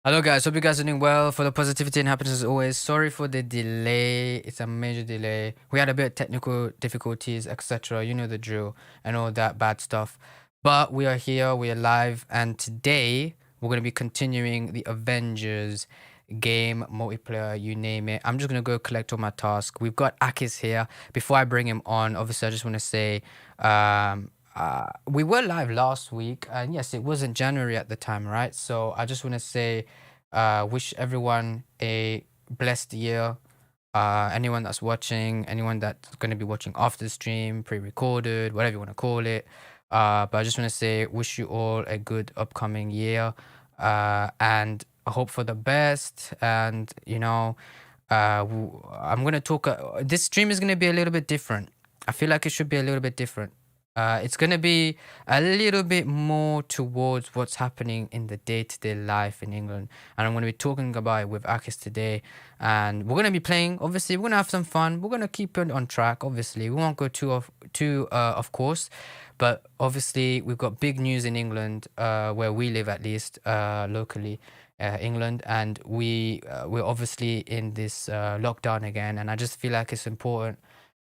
Hello, guys. Hope you guys are doing well. For the positivity and happiness as always. Sorry for the delay. It's a major delay. We had a bit of technical difficulties, etc. You know the drill and all that bad stuff. But we are here. We are live, and today we're gonna be continuing the Avengers game multiplayer. You name it. I'm just gonna go collect all my tasks. We've got Akis here. Before I bring him on, obviously, I just want to say, we were live last week, and yes, it wasn't January at the time, right? So I just want to say, wish everyone a blessed year. Anyone that's watching, anyone that's going to be watching after the stream, pre-recorded, whatever you want to call it. But I just want to say, wish you all a good upcoming year, and I hope for the best. And I'm gonna talk. This stream is gonna be a little bit different. I feel like it should be a little bit different. It's gonna be a little bit more towards what's happening in the day-to-day life in England, and I'm gonna be talking about it with Akis today. And we're gonna be playing. Obviously, we're gonna have some fun. We're gonna keep it on track. Obviously, we won't go of course, but obviously we've got big news in England, where we live at least, locally, England, and we're obviously in this lockdown again, and I just feel like it's important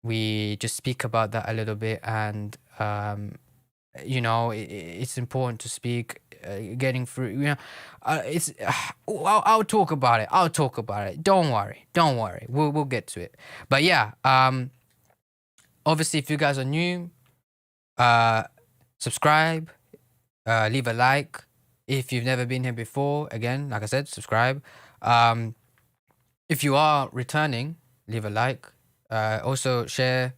we just speak about that a little bit. And it's important to speak, getting through. It's I'll talk about it. I'll talk about it. Don't worry. Don't worry. We'll get to it. But yeah, obviously, if you guys are new, subscribe, leave a like. If you've never been here before, again, like I said, subscribe. If you are returning, leave a like. Also share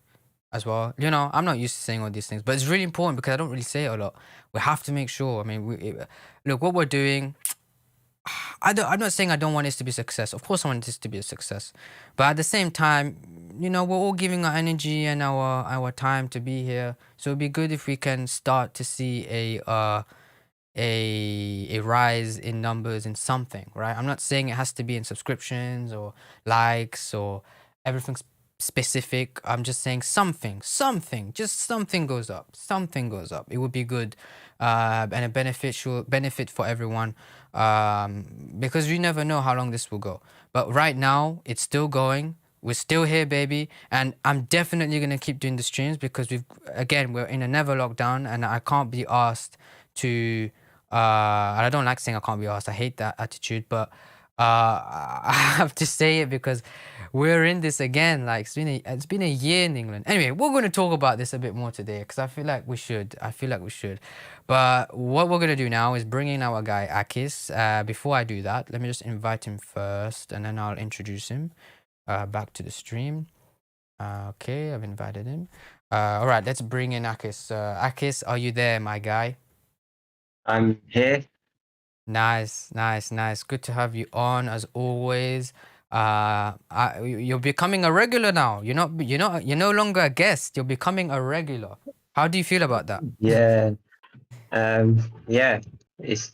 as well. I'm not used to saying all these things, but it's really important because I don't really say it a lot. We have to make sure. I mean, look what we're doing. I'm not saying I don't want this to be a success. Of course, I want this to be a success, but at the same time, we're all giving our energy and our time to be here. So it'd be good if we can start to see a rise in numbers in something, right? I'm not saying it has to be in subscriptions or likes or everything specific. I'm just saying just something goes up. Something goes up. It would be good, and a benefit for everyone, because you never know how long this will go. But right now, it's still going. We're still here, baby, and I'm definitely gonna keep doing the streams because we're in a never lockdown, and I can't be asked to. I don't like saying I can't be asked. I hate that attitude, but I have to say it because we're in this again. Like it's been a year in England. Anyway, we're going to talk about this a bit more today because I feel like we should. But what we're gonna do now is bring in our guy Akis. Before I do that, let me just invite him first, and then I'll introduce him back to the stream. Okay, I've invited him. All right, let's bring in Akis. Akis, are you there, my guy? I'm here. Nice. Good to have you on as always. You're becoming a regular now. You're no longer a guest. You're becoming a regular. How do you feel about that? Yeah. Yeah. It's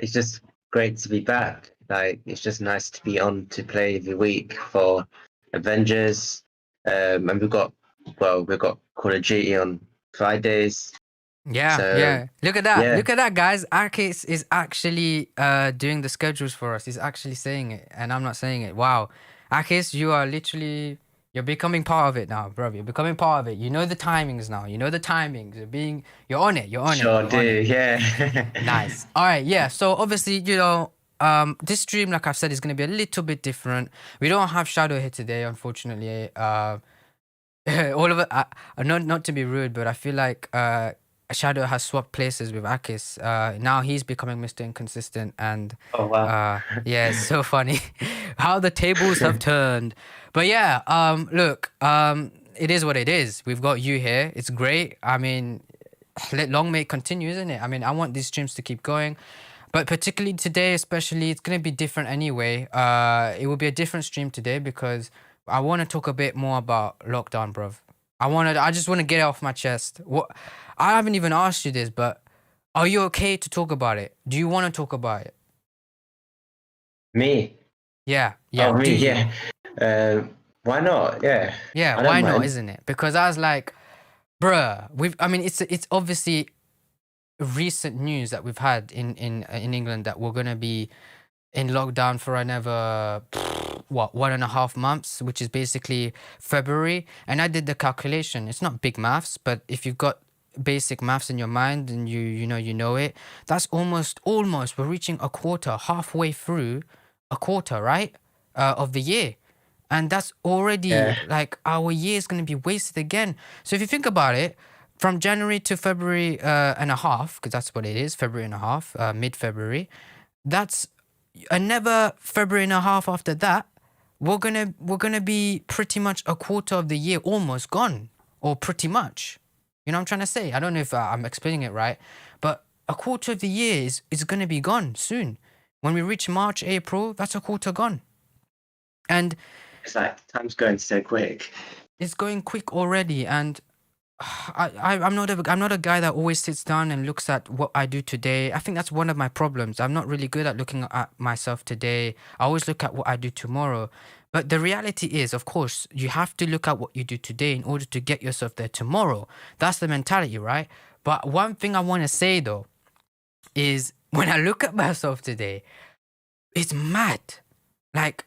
just great to be back. Like it's just nice to be on to play every week for Avengers. And we've got Call of Duty on Fridays. Yeah, So yeah. Look at that. yeah. Look at that, guys. Akis is actually doing the schedules for us. He's actually saying it, and I'm not saying it. Wow. Akis, you're becoming part of it now, bro. You're becoming part of it. You know the timings now. You know the timings. You're on it. You're on it. Sure You're do, on it. yeah. Nice. All right, yeah. So obviously, this stream, like I've said, is gonna be a little bit different. We don't have Shadow here today, unfortunately. All of it. Not to be rude, but I feel like Shadow has swapped places with Akis. Now he's becoming Mr. Inconsistent, and Oh wow. yeah, it's so funny how the tables have turned. But yeah, look, it is what it is. We've got you here. It's great. I mean, let long may it continue, isn't it? I mean, I want these streams to keep going, but particularly today, especially, it's gonna be different anyway. It will be a different stream today because I want to talk a bit more about lockdown, bruv. I just want to get it off my chest. What? I haven't even asked you this, but are you okay to talk about it? Do you want to talk about it? Me. Yeah, Oh yeah. Do me, you? yeah. Why not? Yeah. Yeah. I don't Why not? mind. Isn't it? Because I was like, bruh. I mean, it's obviously recent news that we've had in England that we're gonna be in lockdown for another what 1.5 months, which is basically February. And I did the calculation. It's not big maths, but if you've got basic maths in your mind and you know it, that's almost we're reaching a quarter, halfway through a quarter, right? Of the year. And that's already Yeah. like our year is going to be wasted again. So if you think about it, from January to February and a half, because that's what it is, February and a half, mid-February, that's another February and a half after that. We're gonna be pretty much a quarter of the year almost gone, or pretty much. You know what I'm trying to say? I don't know if I'm explaining it right, but a quarter of the year is gonna be gone soon. When we reach March, April, that's a quarter gone, and It's like time's going so quick. it's going quick already. And I'm not a guy that always sits down and looks at what I do today. I think that's one of my problems. I'm not really good at looking at myself today. I always look at what I do tomorrow. But the reality is, of course, you have to look at what you do today in order to get yourself there tomorrow. That's the mentality, right? But one thing I want to say though is when I look at myself today, it's mad. Like,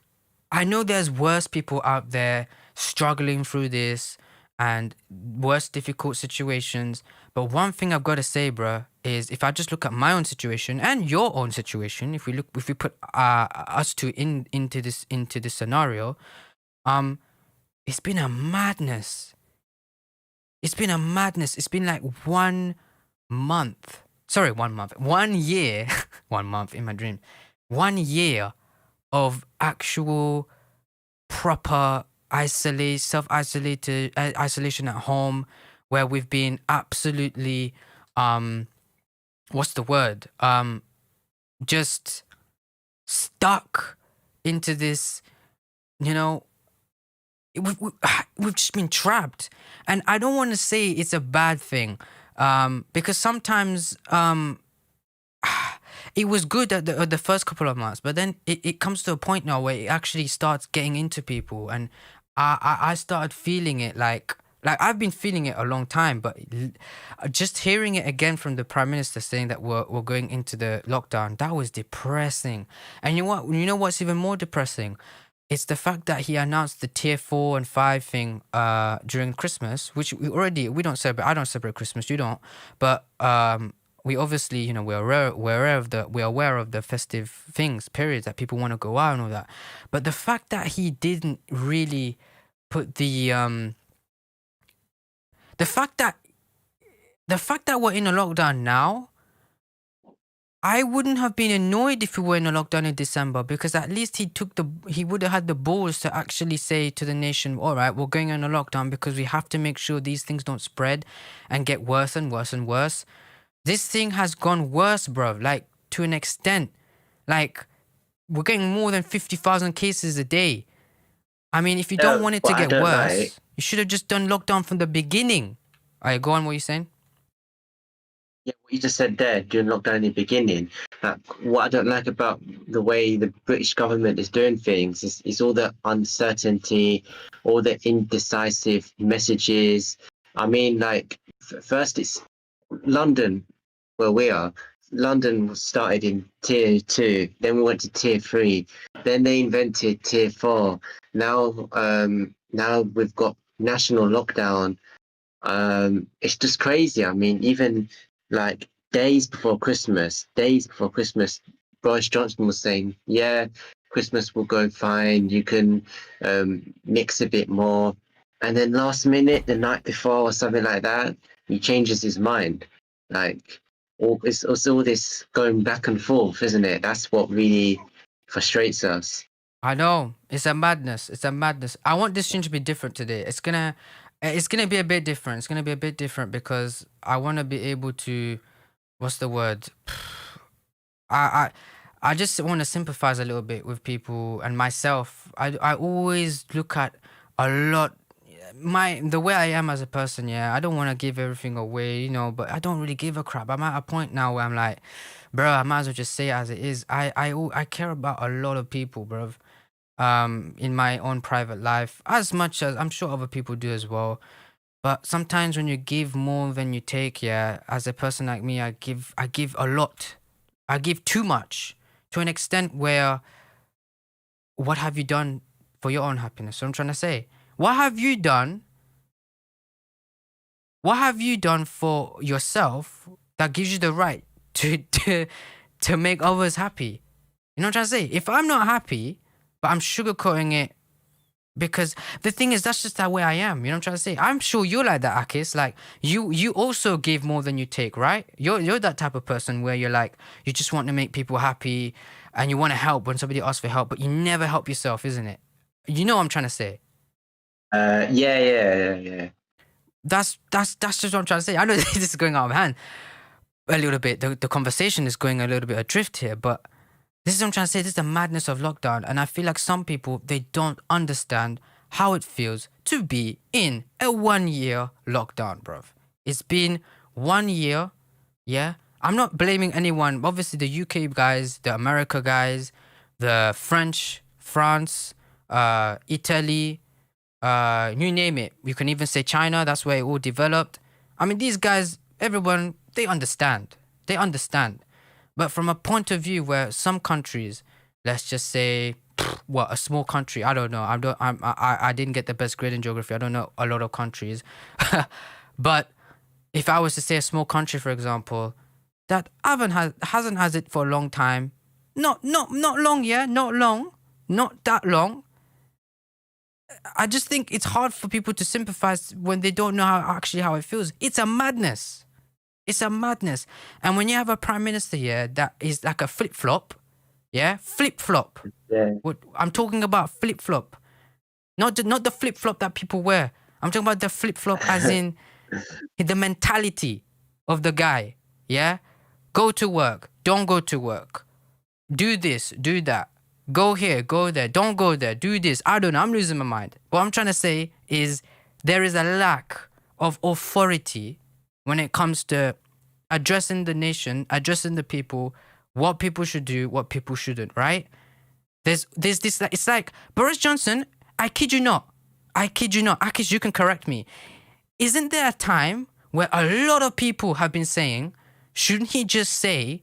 I know there's worse people out there struggling through this and worse difficult situations. But one thing I've got to say, bruh, is if I just look at my own situation and your own situation, if we put us two into this scenario, um, it's been a madness. It's been a madness. It's been like 1 month. Sorry, 1 month. 1 year. 1 month in my dream. 1 year of actual proper isolation at home, where we've been absolutely what's the word, just stuck into this, you know, we've just been trapped. And I don't want to say it's a bad thing, because sometimes it was good at the first couple of months, but then it comes to a point now where it actually starts getting into people. And I started feeling it like I've been feeling it a long time, but just hearing it again from the Prime Minister saying that we're going into the lockdown, that was depressing. And you know what's even more depressing? It's the fact that he announced the tier 4 and 5 thing during Christmas, which we don't celebrate. I don't celebrate Christmas, you don't. But we obviously, we're aware of the festive things, periods that people want to go out and all that. But the fact that he didn't really put the fact that we're in a lockdown now, I wouldn't have been annoyed if we were in a lockdown in December, because at least he would have had the balls to actually say to the nation, all right, we're going on a lockdown because we have to make sure these things don't spread and get worse and worse and worse. This thing has gone worse, bro, like to an extent. Like, we're getting more than 50,000 cases a day. I mean, if you don't want it to get worse, you should have just done lockdown from the beginning. All right, go on, what are you saying? Yeah, what you just said there, during lockdown in the beginning, what I don't like about the way the British government is doing things is all the uncertainty, all the indecisive messages. I mean, like, first it's London, where we are. London was started in tier 2, then we went to tier 3, then they invented tier 4. Now we've got national lockdown. It's just crazy. I mean, even like days before Christmas, Boris Johnson was saying, yeah, Christmas will go fine, you can mix a bit more. And then last minute, the night before or something like that, he changes his mind. Like, it's all this going back and forth, isn't it? That's what really frustrates us. I know, it's a madness. It's a madness. I want this stream to be different today. It's gonna be a bit different. It's gonna be a bit different because I want to be able to, what's the word? I just want to sympathize a little bit with people and myself. I always look at a lot the way I am as a person. Yeah, I don't want to give everything away, but I don't really give a crap. I'm at a point now where I'm like, bro, I might as well just say it as it is. I care about a lot of people, bro. In my own private life, as much as I'm sure other people do as well. But sometimes when you give more than you take, yeah, as a person like me, I give a lot. I give too much. to an extent where what have you done for your own happiness? So I'm trying to say, what have you done? What have you done for yourself that gives you the right to make others happy? You know what I'm trying to say? If I'm not happy, but I'm sugarcoating it, because the thing is, that's just the way I am. You know what I'm trying to say? I'm sure you're like that, Akis. Like you also give more than you take, right? You're that type of person where you're like, you just want to make people happy and you want to help when somebody asks for help, but you never help yourself, isn't it? You know what I'm trying to say? Yeah. That's just what I'm trying to say. I know this is going out of hand a little bit. The conversation is going a little bit adrift here, but this is what I'm trying to say. This is the madness of lockdown. And I feel like some people, they don't understand how it feels to be in a 1 year lockdown, bruv. It's been 1 year, yeah? I'm not blaming anyone. Obviously, the UK guys, the America guys, the France, Italy, you name it. You can even say China. That's where it all developed. I mean, these guys, everyone, they understand. They understand. But from a point of view where some countries, let's just say, a small country, I don't know. I didn't get the best grade in geography. I don't know a lot of countries. But if I was to say a small country, for example, that hasn't had it for a long time, not long, yeah, not that long. I just think it's hard for people to sympathize when they don't know how it feels. It's a madness. It's a madness. And when you have a prime minister here that is like a flip-flop, yeah? Flip-flop. Yeah. I'm talking about flip-flop. Not the flip-flop that people wear. I'm talking about the flip-flop as in the mentality of the guy, yeah? Go to work. Don't go to work. Do this. Do that. Go here. Go there. Don't go there. Do this. I don't know. I'm losing my mind. What I'm trying to say is there is a lack of authority when it comes to addressing the nation, addressing the people, what people should do, what people shouldn't, right? There's this, it's like Boris Johnson, I kid you not, Akish, you can correct me. Isn't there a time where a lot of people have been saying, shouldn't he just say,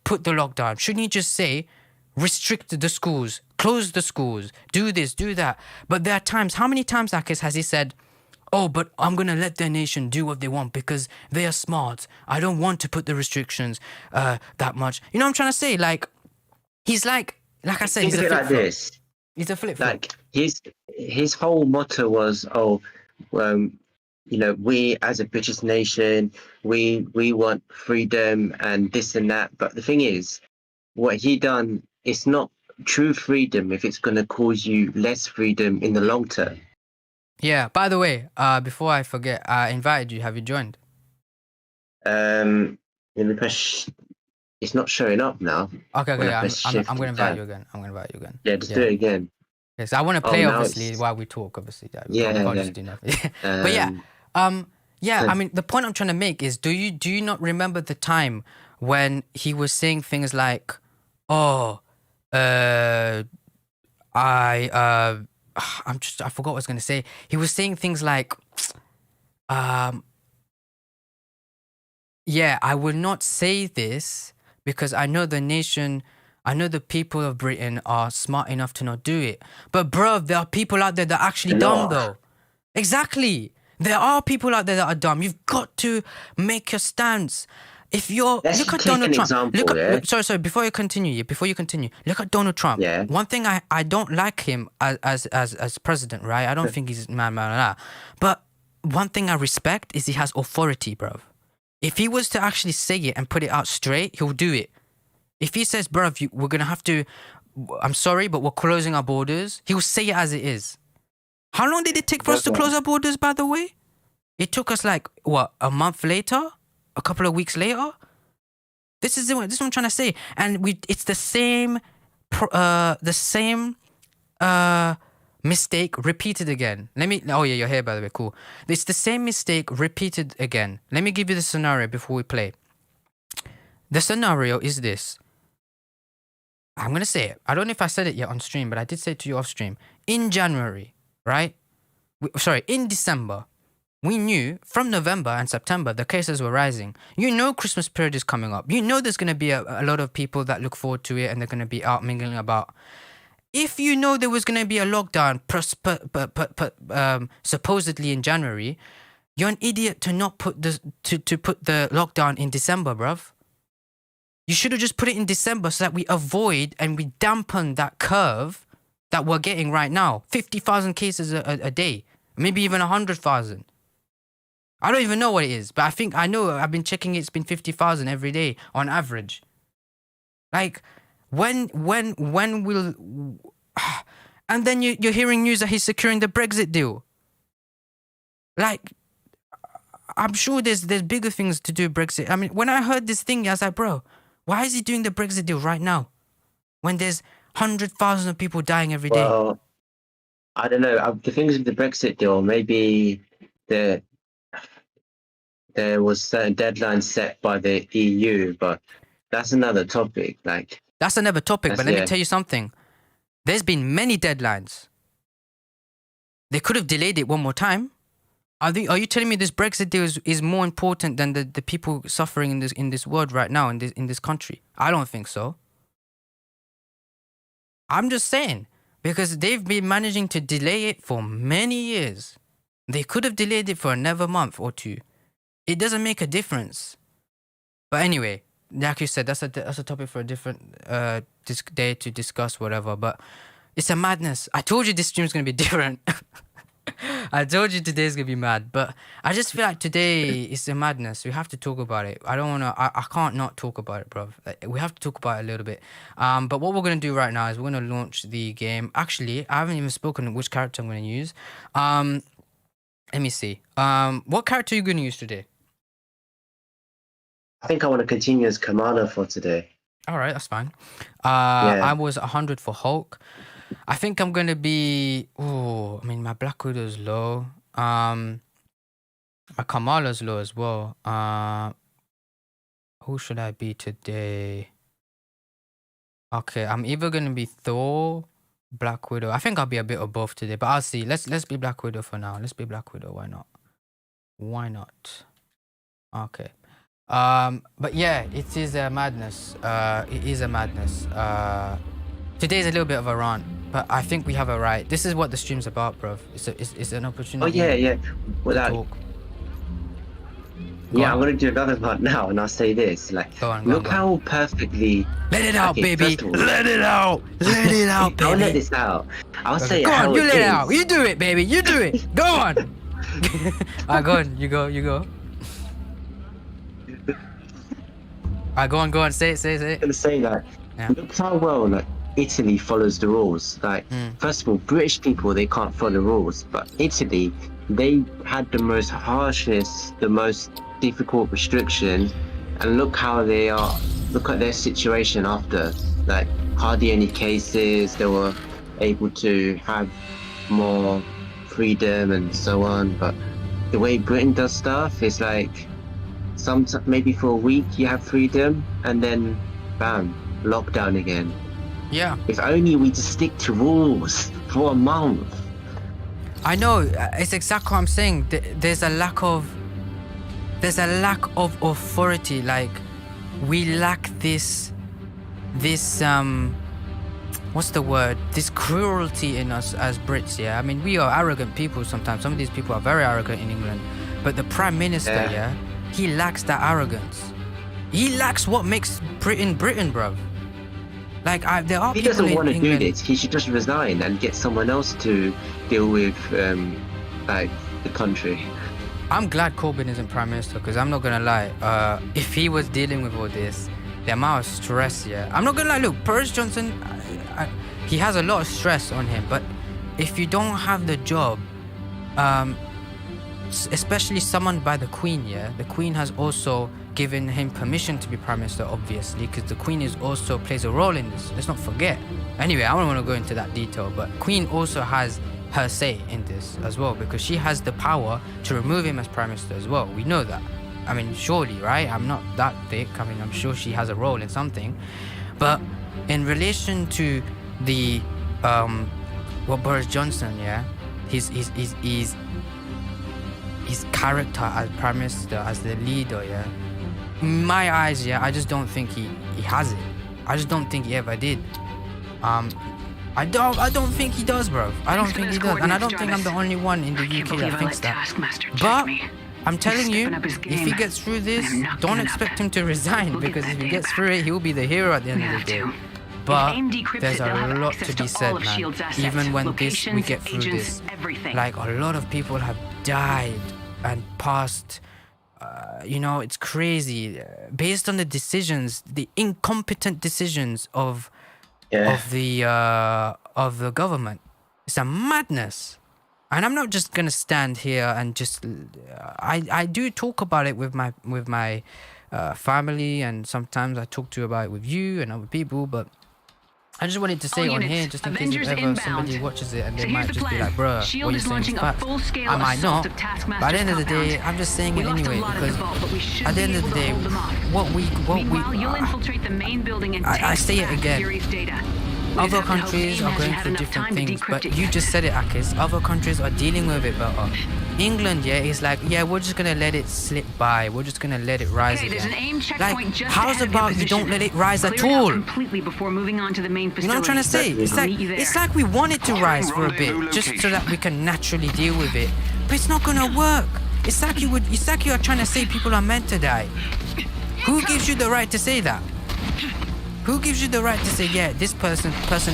put the lockdown? Shouldn't he just say, restrict the schools, close the schools, do this, do that? But there are times, how many times, Akish, has he said, oh, but I'm going to let their nation do what they want because they are smart. I don't want to put the restrictions that much. You know what I'm trying to say? Like, he's like I said, he's a flip-flop. Like this. He's a flip-flop. Like, his whole motto was, we as a British nation, we want freedom and this and that. But the thing is, what he done, it's not true freedom if it's going to cause you less freedom in the long term. Yeah, by the way, before I forget, I invited you. Have you joined? In the press, it's not showing up now. Okay, I'm going to invite tab. you again. Yeah, just do it again. Yes, I want to play, obviously, while we talk, obviously. We can't just do nothing. But yeah, I mean, the point I'm trying to make is, do you not remember the time when he was saying things like, I forgot what I was going to say. He was saying things like, I will not say this because I know the people of Britain are smart enough to not do it. But bruv, there are people out there that are actually dumb though. Exactly. There are people out there that are dumb. You've got to make your stance. If you're look at Donald Trump. Sorry, before you continue, look at Donald Trump. Yeah. One thing I don't like him as president, right? I don't think he's man. But one thing I respect is he has authority, bruv. If he was to actually say it and put it out straight, he'll do it. If he says, bruv, we're gonna have to, I'm sorry, but we're closing our borders, he will say it as it is. How long did it take for us to close our borders, by the way? It took us like, a month later? A couple of weeks later? This is what I'm trying to say. And it's the same mistake repeated again. You're here, by the way, cool. It's the same mistake repeated again. Let me give you the scenario before we play. The scenario is this. I'm going to say it. I don't know if I said it yet on stream, but I did say it to you off stream. In January, right? In December, we knew from November and September the cases were rising. You know Christmas period is coming up. You know there's going to be a lot of people that look forward to it and they're going to be out mingling about. If you know there was going to be a lockdown supposedly in January, you're an idiot to not put to put the lockdown in December, bruv. You should have just put it in December so that we avoid and we dampen that curve that we're getting right now. 50,000 cases a day, maybe even 100,000. I don't even know what it is, but I know I've been checking it's been 50,000 every day on average. Like, when will... And then you're hearing news that he's securing the Brexit deal. Like, I'm sure there's bigger things to do Brexit. I mean, when I heard this thing, I was like, bro, why is he doing the Brexit deal right now? When there's 100,000 of people dying every day. Well, I don't know. The things with the Brexit deal, maybe there was certain deadlines set by the EU, but that's another topic. Like, that's another topic, but let me tell you something. There's been many deadlines. They could have delayed it one more time. Are you telling me this Brexit deal is more important than the people suffering in this world right now, in this country? I don't think so. I'm just saying, because they've been managing to delay it for many years. They could have delayed it for another month or two. It doesn't make a difference. But anyway, like you said, that's a topic for a different day to discuss, whatever. But it's a madness. I told you this stream's gonna be different. I told you today's gonna be mad, but I just feel like today is a madness. We have to talk about it. I don't wanna. I can't not talk about it, bro. Like, we have to talk about it a little bit. But what we're gonna do right now is we're gonna launch the game. Actually, I haven't even spoken which character I'm gonna use. Let me see. What character are you gonna use today? I think I want to continue as Commander for today. All right, that's fine. I was 100 for Hulk. I think I'm gonna be. Oh, I mean, my Black Widow's low. My Kamala's low as well. Who should I be today? Okay, I'm either gonna be Thor, Black Widow. I think I'll be a bit of both today, but I'll see. Let's be Black Widow for now. Let's be Black Widow. Why not? Why not? Okay. But yeah, it is a madness. It is a madness. Today's a little bit of a rant, but I think we have a right. This is what the stream's about, bro. It's an opportunity. Oh yeah. Without. Talk. Yeah, I'm gonna do another part now, and I'll say this: like, look how perfectly. Let it out, baby. Let it out. Let it out, baby. I'll let this out. I'll say go how on, you it let it is. out. You do it, baby. You do it. Go on. Go on. You go. Go on. Say it. I'm gonna say that. Yeah. Look how well like Italy follows the rules. Like, first of all, British people, they can't follow rules, but Italy, they had the most harshest, the most difficult restrictions, and look how they are. Look at their situation after. Like, hardly any cases. They were able to have more freedom and so on. But the way Britain does stuff is like, maybe for a week you have freedom, and then bam, lockdown again. Yeah. If only we just stick to rules for a month. I know. It's exactly what I'm saying. There's a lack of authority. Like, we lack this what's the word? This cruelty in us as Brits. Yeah. I mean, we are arrogant people sometimes. Some of these people are very arrogant in England. But the Prime Minister, he lacks that arrogance. He lacks what makes Britain, bruv. Like, there are If he people doesn't want to England... do this, he should just resign and get someone else to deal with, like, the country. I'm glad Corbyn isn't Prime Minister, because I'm not gonna lie. If he was dealing with all this, the amount of stress, I'm not gonna lie. Look, Boris Johnson, he has a lot of stress on him, but if you don't have the job, especially summoned by the Queen, the Queen has also given him permission to be Prime Minister, obviously, because the Queen is also plays a role in this. Let's not forget. Anyway, I don't want to go into that detail, but Queen also has her say in this as well, because she has the power to remove him as Prime Minister as well. We know that. I mean, surely, right? I'm not that thick. I mean, I'm sure she has a role in something. But in relation to the what Boris Johnson, he's his character as Prime Minister, as the leader, yeah. In my eyes, yeah, I just don't think he has it. I just don't think he ever did. I don't think he does, bro. I don't think he does, and I don't think I'm the only one in the UK that thinks that. But I'm telling you, if he gets through this, don't expect him to resign, because if he gets through it, he'll be the hero at the end of the day. But there's a lot to be said, man. Even when we get through this, like a lot of people have died and passed. You know, it's crazy based on the decisions, the incompetent decisions of the government. It's a madness. And I'm not just gonna stand here and just. I do talk about it with my family, and sometimes I talk about it with you and other people, but I just wanted to say on here, just in case if ever somebody watches it and they might just be like, bruh, what you're saying is facts. I might not, but at the end of the day, I'm just saying it anyway, because at the end of the day, I say it again. Other countries are going through different things, but you just said it, Akis. Other countries are dealing with it better. England, yeah, is like, yeah, we're just gonna let it slip by. We're just gonna let it rise again. Like, how's about you don't let it rise at all? You know what I'm trying to say? It's like we want it to rise for a bit, just so that we can naturally deal with it. But it's not gonna work. It's like you are trying to say people are meant to die. Who gives you the right to say that? Who gives you the right to say, yeah, this person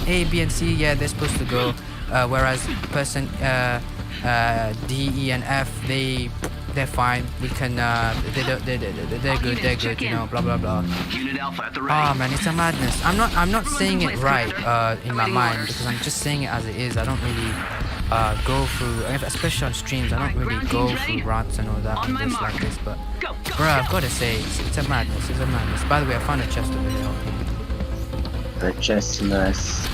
A, B, and C, yeah, they're supposed to go, whereas person D, E, and F, they're fine. We can, they're good, you know, blah blah blah. Oh man, it's a madness. I'm not saying it right in my mind, because I'm just saying it as it is. I don't really go through, especially on streams, I don't really go through rants and all that on this like this. But bro, I've got to say, it's a madness. It's a madness. By the way, I found a chest over there. A chest, nice.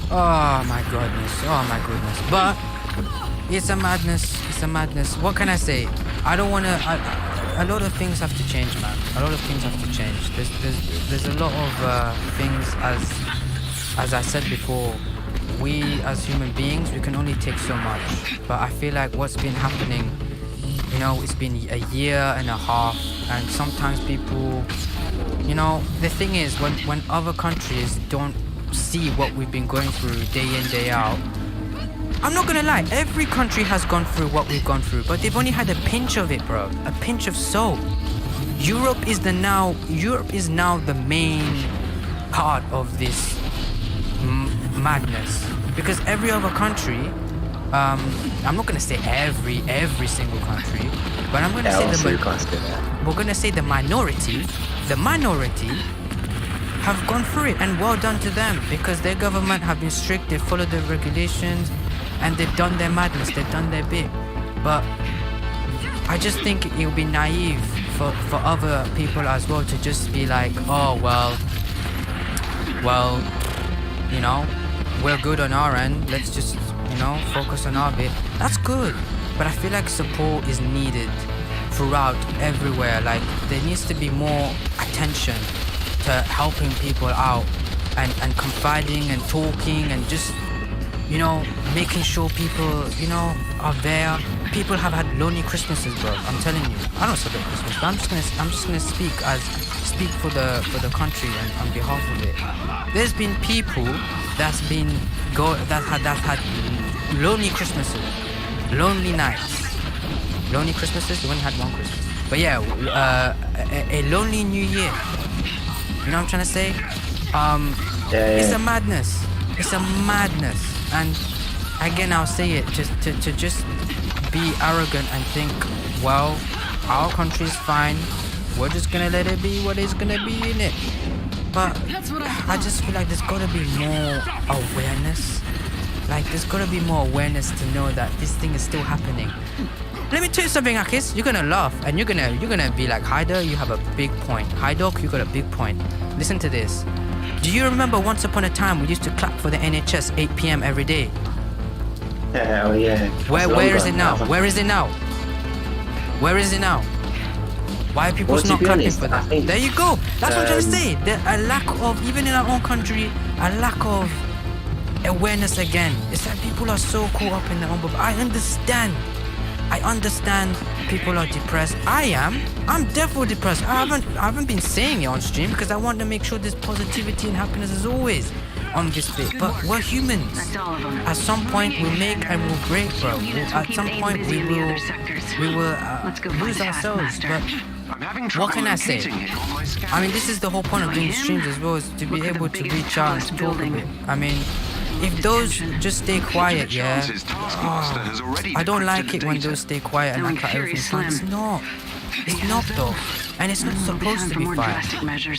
Oh my goodness. But it's a madness. It's a madness. What can I say? I don't wanna. A lot of things have to change, man. A lot of things have to change. There's a lot of things, as I said before. We as human beings, we can only take so much. But I feel like what's been happening, you know, it's been a year and a half, and sometimes people, you know, the thing is, when other countries don't see what we've been going through day in, day out, I'm not gonna lie, every country has gone through what we've gone through, but they've only had a pinch of it, bro. A pinch of salt. Europe is now the main part of this madness, because every other country, I'm not gonna say every single country, but I'm gonna we're gonna say the minority have gone through it, and well done to them, because their government have been strict, they followed the regulations, and they've done their madness, they've done their bit. But I just think it would be naive for other people as well to just be like, oh well, you know, we're good on our end, let's just, you know, focus on our bit. That's good, but I feel like support is needed throughout, everywhere. Like, there needs to be more attention to helping people out, and confiding and talking, and just, you know, making sure people, you know, are there. People have had lonely Christmases, bro. I'm telling you. I don't celebrate Christmas, but I'm just gonna speak for the country and on behalf of it. There's been people that had lonely Christmases, lonely nights, lonely Christmases. You only had one Christmas, but yeah, a lonely New Year. You know what I'm trying to say? It's a madness. It's a madness. And again, I'll say it, just to just be arrogant and think, well, our country's fine, we're just gonna let it be what it's gonna be, in it. But I just feel like there's gotta be more awareness. Like, there's gotta be more awareness to know that this thing is still happening. Let me tell you something, Akis. You're gonna laugh, and you're gonna be like, Haider, you have a big point. Haidok, you got a big point. Listen to this. Do you remember once upon a time we used to clap for the NHS 8 p.m. every day? Hell yeah. Where is it now? Where is it now? Where is it now? Why are people not clapping for that? There you go. That's what I'm trying to say. There's a lack of, even in our own country, a lack of awareness again. It's like people are so caught up in their own bubble. I understand. I understand people are depressed. I am. I'm definitely depressed. I haven't been saying it on stream because I want to make sure there's positivity and happiness as always on this bit. But we're humans. At some point we'll make and we'll break, bro. At some point we will lose ourselves. But what can I say? I mean, this is the whole point of doing streams as well, is to be able to reach out and to talk a bit. I mean, if those just stay quiet, yeah. I don't like it when those stay quiet and act like everything's fine. It's not. It's not though. And it's not supposed to be fine.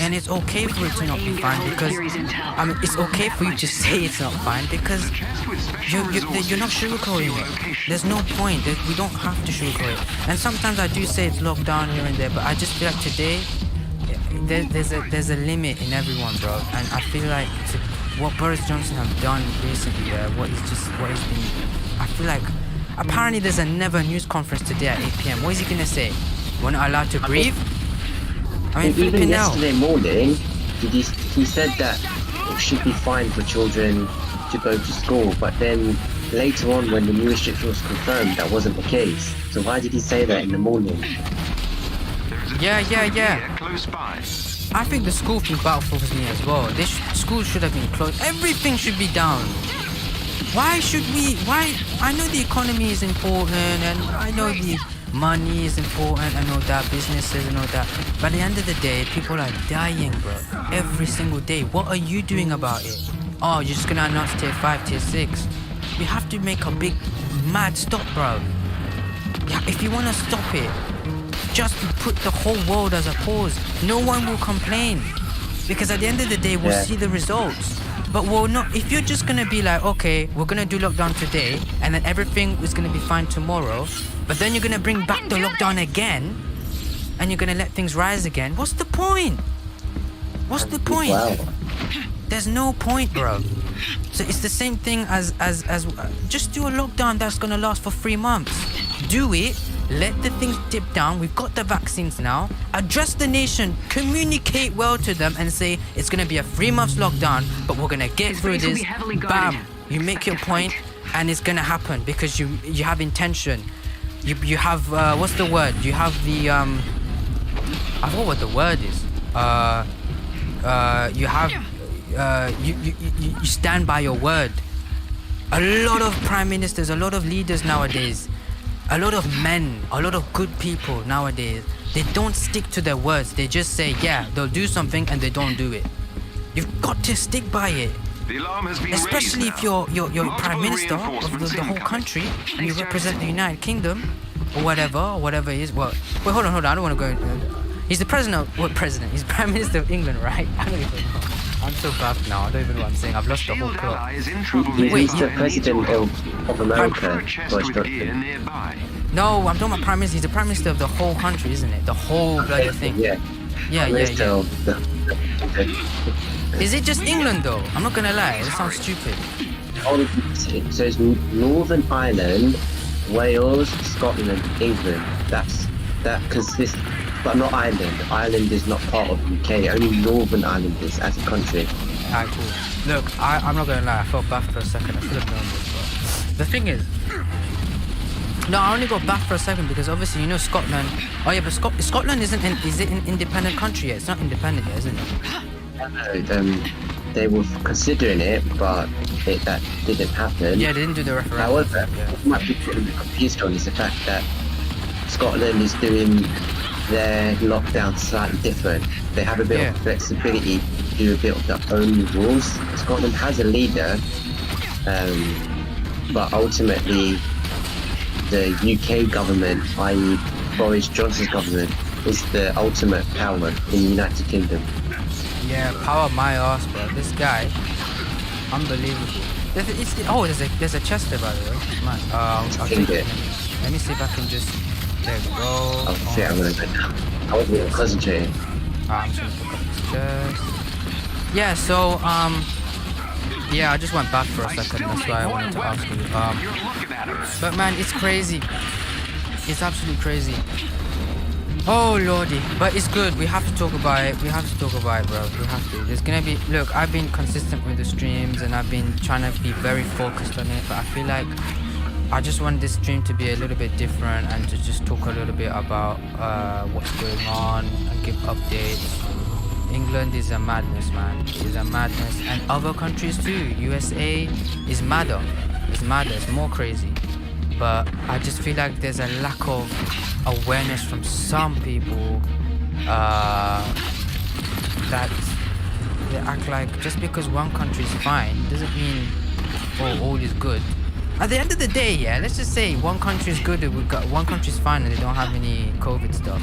And it's okay for it to not be fine because, I mean, it's okay for you to say it's not fine because you're not sugarcoating it. There's no point. We don't have to sugarcoat it. And sometimes I do say it's lockdown here and there, but I just feel like today, there's a limit in everyone, bro. And I feel like what Boris Johnson have done recently, what he's been, I feel like, apparently there's a never news conference today at 8 p.m. What is he gonna say? We're not allowed to breathe? I mean, even yesterday morning, he said that it should be fine for children to go to school, but then later on when the new restriction was confirmed, that wasn't the case. So why did he say that in the morning? Yeah. Close by. I think the school thing baffles me as well. School should have been closed. Everything should be down. Why? I know the economy is important and I know the money is important and all that, businesses and all that. But at the end of the day, people are dying, bro. Every single day. What are you doing about it? Oh, you're just gonna announce tier 5, tier 6. We have to make a big mad stop, bro. Yeah, if you wanna stop it, just put the whole world as a pause. No one will complain. Because at the end of the day, we'll see the results. But we'll not, if you're just gonna be like, okay, we're gonna do lockdown today, and then everything is gonna be fine tomorrow, but then you're gonna bring back the lockdown again, and you're gonna let things rise again, what's the point? What's the point? Wow. There's no point, bro. So it's the same thing as just do a lockdown that's gonna last for 3 months. Do it. Let the things dip down. We've got the vaccines now. Address the nation. Communicate well to them and say it's going to be a 3 months lockdown, but we're going to get through this. Bam. You make your point and it's going to happen because you have intention. You have, what's the word? You have the, I forgot what the word is. You have, you stand by your word. A lot of prime ministers, a lot of leaders nowadays, a lot of men, a lot of good people nowadays, they don't stick to their words. They just say, yeah, they'll do something and they don't do it. You've got to stick by it. Especially if you're prime minister of the whole country and you represent the United Kingdom or whatever it is. Well, wait, hold on. I don't want to go. He's the president. What president? He's prime minister of England, right? I don't even know. I'm so baffled now. I don't even know what I'm saying. I've lost the whole plot. He's the president of America. No, I'm talking about prime minister. He's the prime minister of the whole country, isn't it? The whole bloody thing. Yeah. Is it just England though? I'm not gonna lie. It sounds stupid. So it's Northern Ireland, Wales, Scotland, England. That's because this. But not Ireland. Ireland is not part of the UK. Only Northern Ireland is as a country. Alright, cool. Look, I'm not gonna lie. I felt bad for a second. I should have known this. But the thing is, no, I only got back for a second because obviously you know Scotland. Oh yeah, but Scotland is it an independent country yet? It's not independent yet, isn't it? No, they were considering it, but that didn't happen. Yeah, they didn't do the referendum. However, what might be confused on is the fact that Scotland is doing their lockdown slightly different. They have a bit of flexibility to do a bit of their own rules. Scotland has a leader, but ultimately the UK government, i.e. Boris Johnson's government, is the ultimate power in the United Kingdom. Yeah, power my ass, bro. This guy, unbelievable. There's a chest there, by the way. Man, I'll take it. Let me see if I can just. There we go. Oh shit, I'm gonna go down. I wasn't even concentrating. I'm just gonna pick up this chest. Yeah, so yeah, I just went back for a second. That's why I wanted to ask you. But man, it's crazy. It's absolutely crazy. Oh lordy, but it's good. We have to talk about it. We have to talk about it, bro. We have to. There's gonna be. Look, I've been consistent with the streams and I've been trying to be very focused on it, but I feel like I just want this stream to be a little bit different and to just talk a little bit about what's going on and give updates. England is a madness, man. It is a madness, and other countries too. USA is madder. It's madder. It's more crazy. But I just feel like there's a lack of awareness from some people that they act like just because one country is fine doesn't mean all is good. At the end of the day, yeah, let's just say one country is good, one country is fine and they don't have any COVID stuff.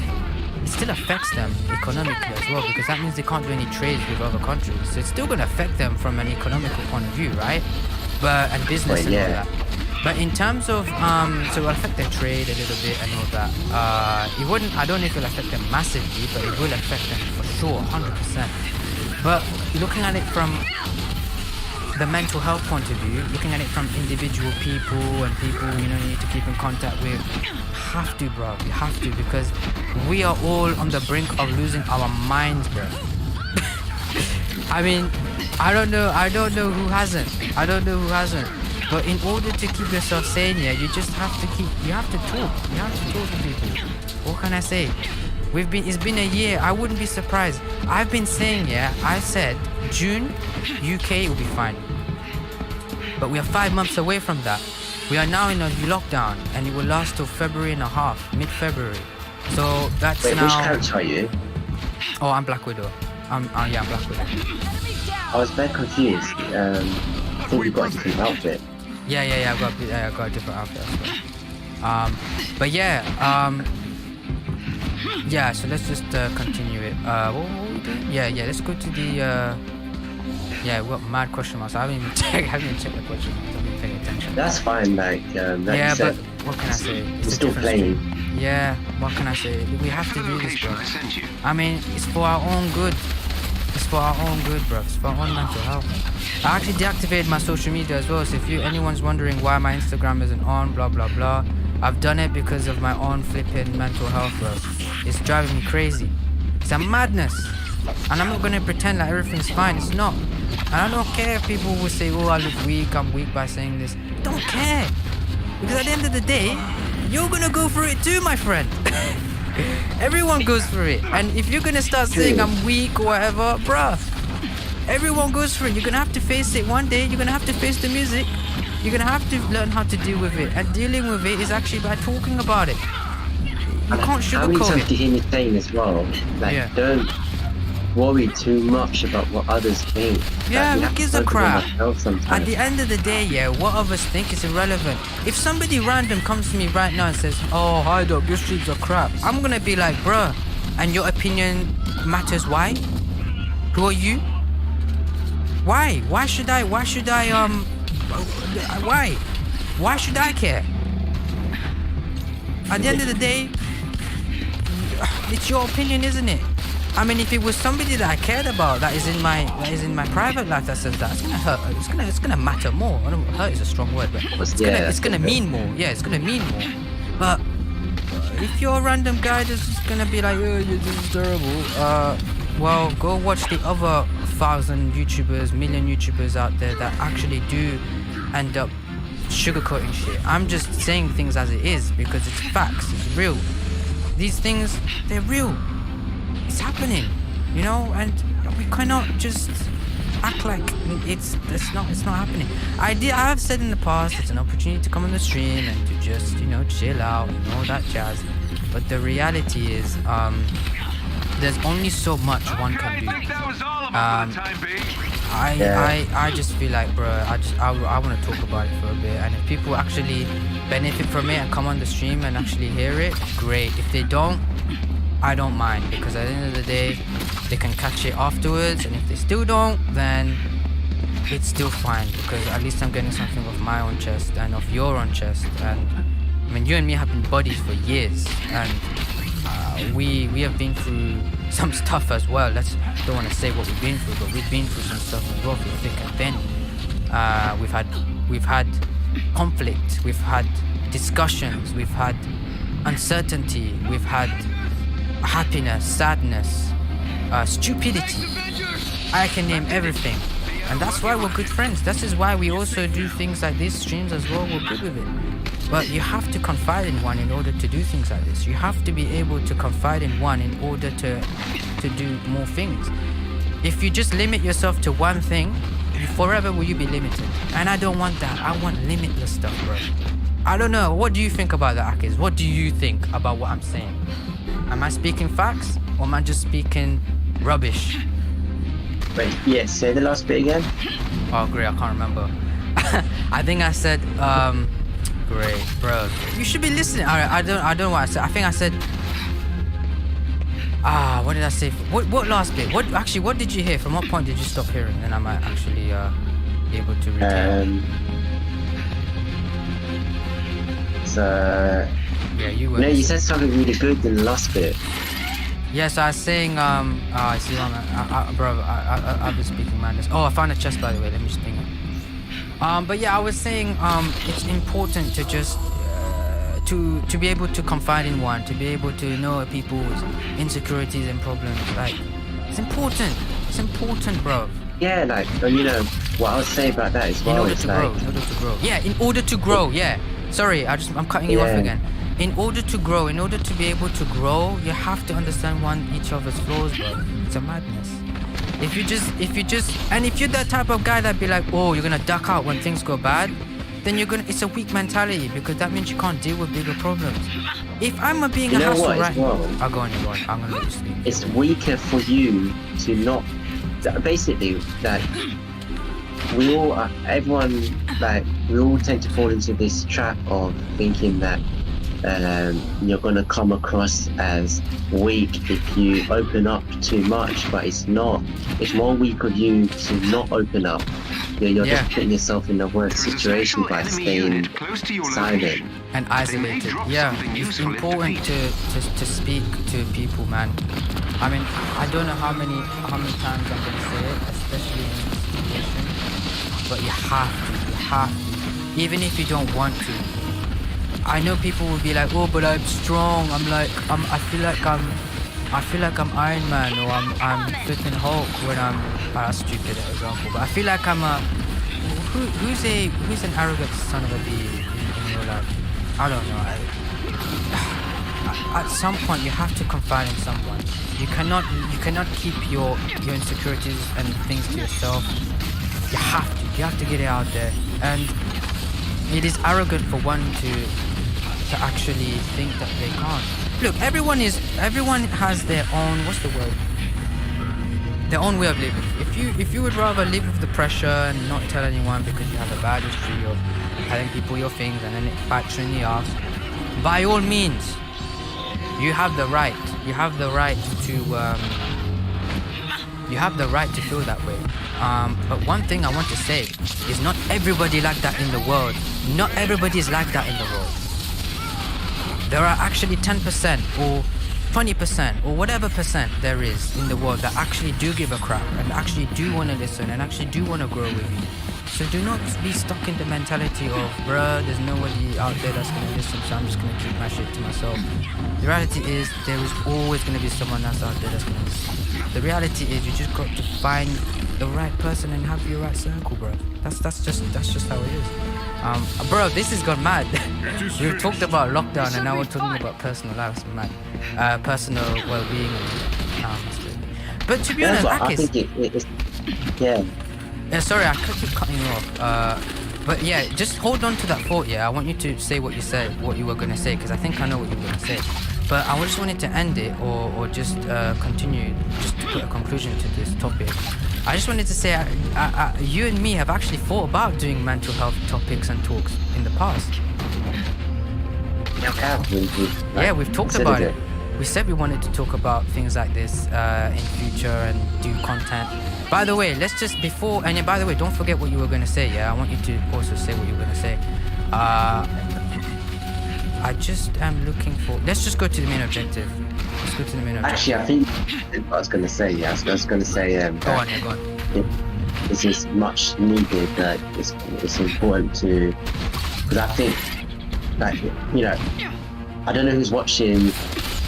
It still affects them economically as well, because that means they can't do any trades with other countries. So it's still going to affect them from an economical point of view, right? And business and all that. But in terms of, so it'll affect their trade a little bit and all that. It wouldn't, I don't know if it'll affect them massively, but it will affect them for sure, 100%. But looking at it from the mental health point of view, looking at it from individual people and people, you need to keep in contact with, have to, bro. We have to, because we are all on the brink of losing our minds, bro. I mean, I don't know who hasn't. But in order to keep yourself sane, yeah, you just have to you have to talk. You have to talk to people. What can I say? It's been a year. I wouldn't be surprised. I've been saying, yeah, I said June, UK will be fine. But we are 5 months away from that. We are now in a lockdown, and it will last till February and a half, mid-February. So that's Wait, now. which character are you? Oh, I'm Black Widow. I'm Black Widow. I was very confused. I think you got a different outfit. Yeah, I got a different outfit as well. But yeah, so let's just continue it. What were we doing? Yeah, let's go to the yeah, we got mad question marks. I haven't even checked the question marks. I haven't been paying attention. That's fine, like yeah, you said, but what can I say? We're still playing. Stream. Yeah, what can I say? We have to do this, bro. I mean, it's for our own good. It's for our own good, bro. It's for our own mental health. I actually deactivated my social media as well, so if anyone's wondering why my Instagram isn't on, blah blah blah, I've done it because of my own flipping mental health, bro. It's driving me crazy. It's a madness. And I'm not gonna pretend like everything's fine. It's not. And I don't care if people will say, oh, I look weak, I'm weak by saying this. Don't care. Because at the end of the day, you're gonna go through it too, my friend. Everyone goes through it. And if you're gonna start saying I'm weak or whatever, bruh, everyone goes through it. You're gonna have to face it one day. You're gonna have to face the music. You're gonna have to learn how to deal with it. And dealing with it is actually by talking about it. You can't sugarcoat it. How many times do you hear me saying as well? Like, don't worry too much about what others think. Yeah, who gives a crap? At the end of the day, yeah, what others think is irrelevant. If somebody random comes to me right now and says, oh, hi dog, your streams are crap, I'm gonna be like, bruh, and your opinion matters. Why? Who are you? Why? Why should I why should I care? At the end of the day, it's your opinion, isn't it? I mean, if it was somebody that I cared about, that is in my private life that says that, it's gonna hurt. It's gonna matter more. I don't know, hurt is a strong word, but it's gonna mean more. Yeah, it's gonna mean more. But if you're a random guy that's just gonna be like, oh, this is terrible. Well, go watch the other 1,000 YouTubers, million YouTubers out there that actually do end up sugarcoating shit. I'm just saying things as it is because it's facts. It's real. These things, they're real. It's happening, and we cannot just act like it's not happening. I have said in the past it's an opportunity to come on the stream and to just chill out and all that jazz, but the reality is there's only so much one can do. I just feel like, bro, I want to talk about it for a bit, and if people actually benefit from it and come on the stream and actually hear it, great. If they don't, I don't mind, because at the end of the day, they can catch it afterwards, and if they still don't, then it's still fine, because at least I'm getting something off my own chest and off your own chest. And I mean, you and me have been buddies for years, and we have been through some stuff as well. Don't want to say what we've been through, but we've been through some stuff as well, through thick and thin. We've had conflict, we've had discussions, we've had uncertainty, we've had happiness, sadness, stupidity. I can name everything. and that's why we're good friends. This is why we also do things like these streams as well. We're good with it. But you have to confide in one in order to do things like this. You have to be able to confide in one in order to do more things. If you just limit yourself to one thing, forever will you be limited. And I don't want that. I want limitless stuff, bro. I don't know. What do you think about that, Akis? What do you think about what I'm saying? Am I speaking facts or am I just speaking rubbish? Wait, yeah, say the last bit again. Oh, great. I can't remember. I think I said, great, bro. You should be listening. I don't know what I said. I think I said, what did I say? What last bit? What did you hear? From what point did you stop hearing? Then I might actually be able to retain. Yeah, you were. No, you said something really good in the last bit. Yeah, so I was saying, I see, bro, I've been speaking madness. Oh, I found a chest, by the way. Let me just ping it. But yeah, I was saying, it's important to just to be able to confide in one, to be able to know people's insecurities and problems. Like, it's important. It's important, bro. Yeah, like, you know, what I would say about that as well. In order to grow. Yeah, in order to grow. Yeah. Sorry, I'm cutting you off again. In order to grow, in order to be able to grow, you have to understand each other's flaws, bro. It's a madness. If you just, and if you're that type of guy that be like, oh, you're gonna duck out when things go bad, then it's a weak mentality, because that means you can't deal with bigger problems. If I'm being a hassle, right? I'll go on, I'm gonna let you speak. It's weaker for you to not, basically, that we all tend to fall into this trap of thinking that you're going to come across as weak if you open up too much, but it's not. It's more weak of you to not open up. You're just putting yourself in the worst situation by staying silent and isolated. Yeah, it's important to speak to people, man. I mean, I don't know how many times I'm gonna say it, especially in this situation, but you have to, even if you don't want to. I know people will be like, oh, but I'm strong. I feel like I'm Iron Man, or I'm flipping Hulk when that's stupid example, but I feel like I'm who's an arrogant son of a bee in your life? I don't know. At some point you have to confide in someone. You cannot keep your insecurities and things to yourself. You have to get it out there. And it is arrogant for one to actually think that they can't. Look, everyone has their own, what's the word? Their own way of living. If you would rather live with the pressure and not tell anyone because you have a bad history of telling people your things and then it bites you in the ass, by all means, you have the right. You have the right to feel that way. But one thing I want to say is not everybody like that in the world. Not everybody is like that in the world. There are actually 10% or 20% or whatever percent there is in the world that actually do give a crap and actually do want to listen and actually do want to grow with you. So do not be stuck in the mentality of, bruh, there's nobody out there that's going to listen, so I'm just going to keep my shit to myself. The reality is there is always going to be someone else out there that's going to listen. The reality is you just got to find the right person and have your right circle, bro. That's just how it is. Bro, this has gone mad. We've talked about lockdown and now we're talking about personal life. It's mad. Personal well-being. But to be honest, I think it's yeah. Yeah, sorry, I keep cutting you off. But yeah, just hold on to that thought. Yeah, I want you to say what you were gonna say, because I think I know what you were gonna say. But I just wanted to end it or just continue, just to put a conclusion to this topic. I just wanted to say, you and me have actually thought about doing mental health topics and talks in the past. Yeah, we've talked about it. We said we wanted to talk about things like this in future and do content. By the way, by the way, don't forget what you were going to say, yeah? I want you to also say what you were going to say. I just am looking for... Let's just go to the main objective. Let's go to the main objective. Actually, I think I was going to say, yeah. I was going to say... go on. This is much needed. It's important to... Because I think, like, you know, I don't know who's watching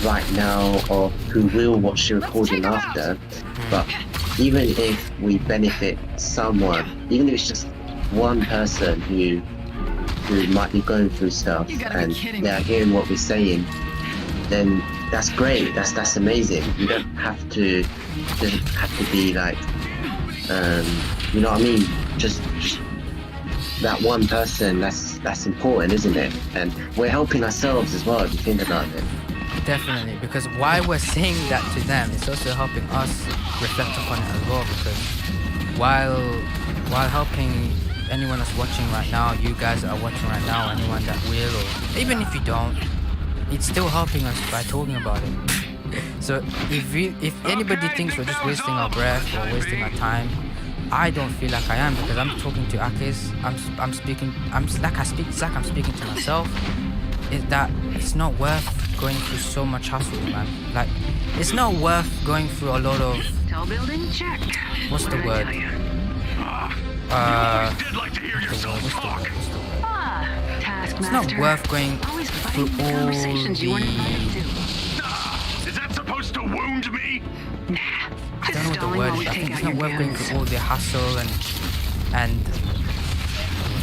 right now or who will watch the recording after, but even if we benefit someone, even if it's just one person who might be going through stuff and they're hearing what we're saying, then that's great. That's amazing. You don't have to. It doesn't have to be like, you know what I mean? Just that one person. That's important, isn't it? And we're helping ourselves as well. If you think about it. Definitely, because while we're saying that to them, it's also helping us reflect upon it as well. Because while helping anyone that's watching right now, you guys that are watching right now, anyone that will, or even if you don't, it's still helping us by talking about it. So if anybody thinks we're just wasting our breath or wasting our time, I don't feel like I am, because I'm talking to Akis. I'm speaking to myself. Is that it's not worth going through so much hassle, man. Like, it's not worth going through a lot of Tall building, check. what's the word? I'd like to hear yourself talk. It's not worth going through all the. Is that supposed to wound me? I don't know what the word is. I think it's not worth going through all the hassle and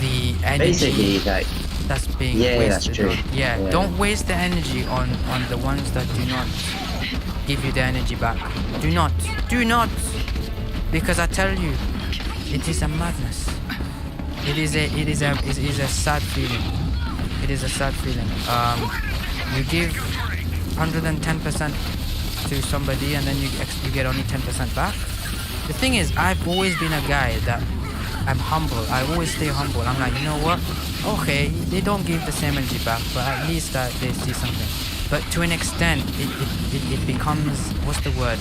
the energy Basically, like, that's being yeah, that's wasted. true. Yeah, Yeah. don't waste the energy on the ones that do not give you the energy back. Do not, because I tell you, it is a madness. It is a sad feeling. It is a sad feeling. You give 110% to somebody, and then you get only 10% back. The thing is, I've always been a guy that I'm humble. I always stay humble. I'm like, you know what? Okay, they don't give the same energy back, but at least that they see something. But to an extent, it becomes, what's the word?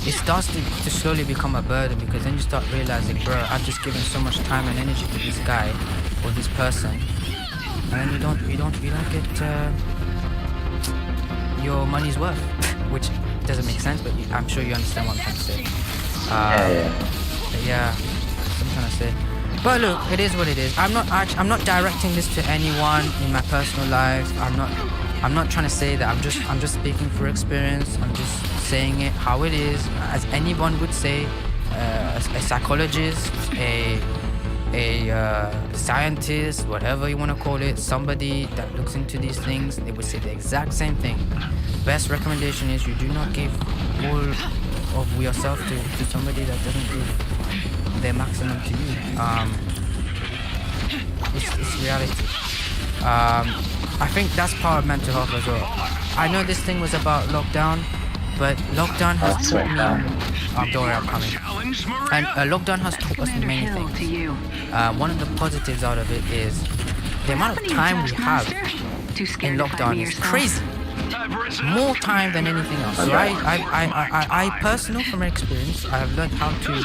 It starts to slowly become a burden, because then you start realizing, bro, I've just given so much time and energy to this guy or this person, and then you don't get your money's worth, which doesn't make sense, but I'm sure you understand what I'm trying to say. Yeah, that's what I'm trying to say. But look, it is what it is. I'm not directing this to anyone in my personal life. I'm not trying to say that. I'm just speaking for experience. I'm just saying it how it is, as anyone would say. A psychologist, a scientist, whatever you want to call it, somebody that looks into these things, they would say the exact same thing. Best recommendation is you do not give all of yourself to somebody that doesn't give their maximum to you. It's reality. I think that's part of mental health as well. I know this thing was about lockdown, but lockdown has taught me. Don't worry, I'm coming. And lockdown has taught us many things. One of the positives out of it is the amount of time we have in lockdown is crazy. More time than anything else. So I personally, from experience, I have learned how to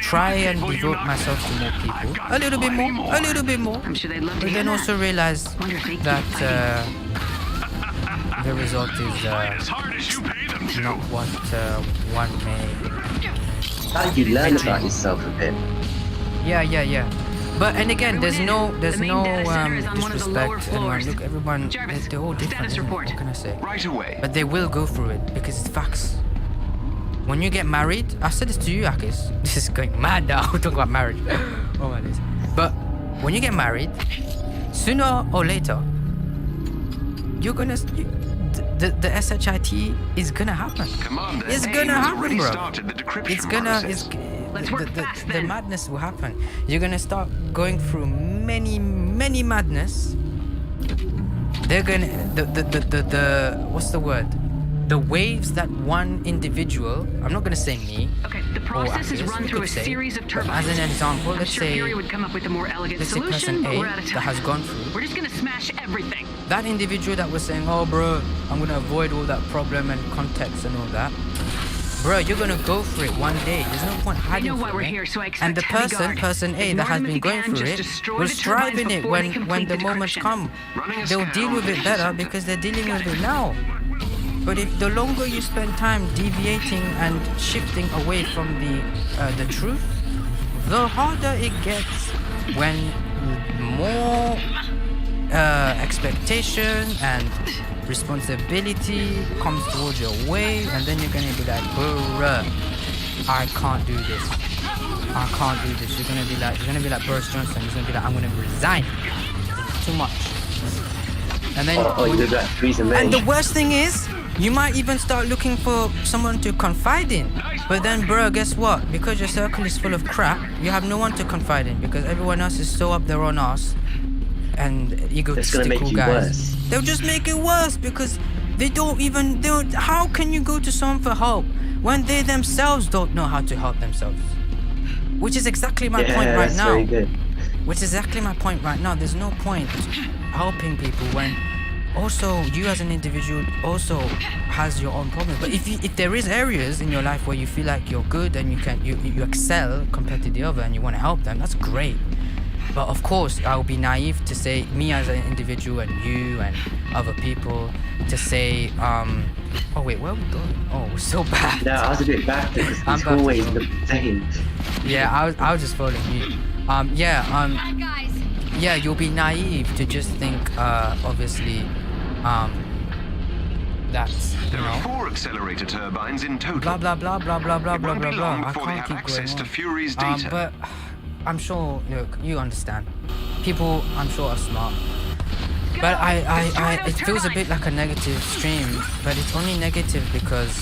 try and devote myself to more people. A little bit more. But then also realize that the result is not what one may. How do you learn about yourself a bit? Yeah. But and again, there's no disrespect. Anyone. Look, everyone, they're all different. Isn't it? What can I say? Right away. But they will go through it because it's facts. When you get married, I said this to you, Akis. This is going mad now. We're talking about marriage. Oh my days. But when you get married, sooner or later, you're gonna. The SHIT is gonna happen. Come on, then. It's gonna happen, bro. It's gonna. The madness will happen. You're gonna start going through many madness. They're gonna the what's the word? The waves that one individual. I'm not gonna say me. Okay, the process is run through a series of turbines. As an example, I'm let's sure say Fury would come up with a more elegant let's say solution, person but A we're out of that time. has gone through. We're just gonna smash everything. That individual that was saying, oh bro, I'm gonna avoid all that problem and context and all that. Bro, you're gonna go for it one day. There's no point hiding know why from we're it. here, so I expect And the heavy guard. person A that Ignore has them if been you going can, through just it, destroy will the strive in turbines it before they when complete the the moments decryption. come. Running a They'll scan deal with it on better something. because they're dealing with it now. But if the longer you spend time deviating and shifting away from the truth, the harder it gets when more expectation and responsibility comes towards your way, and then you're gonna be like, bruh, I can't do this. I can't do this. You're gonna be like Boris Johnson. He's gonna be like, I'm gonna resign. It's too much. And then you did that reason. and the worst thing is, you might even start looking for someone to confide in. But then, bro, guess what? Because your circle is full of crap, you have no one to confide in because everyone else is so up their own ass and egotistical guys. Worse. They'll just make it worse because how can you go to someone for help when they themselves don't know how to help themselves? Which is exactly my point right that's now. very good. Which is exactly my point right now. There's no point helping people when also you as an individual also has your own problems. But if there is areas in your life where you feel like you're good and you excel compared to the other and you want to help them, that's great. But of course, I would be naive to say, me as an individual and you and other people, to say, oh wait, where are we going? Oh, we're so bad. No, I was a bit back because I'm it's back to always go. the same. Yeah, I was just following you. Yeah, you'll be naive to just think, obviously, that's, you There are know, 4 accelerator turbines in total. blah blah blah blah blah blah It blah won't blah be blah. long I before they can't have keep going access to on. Fury's data. But I'm sure, look, you understand. People, I'm sure, are smart. But it feels a bit like a negative stream, but it's only negative because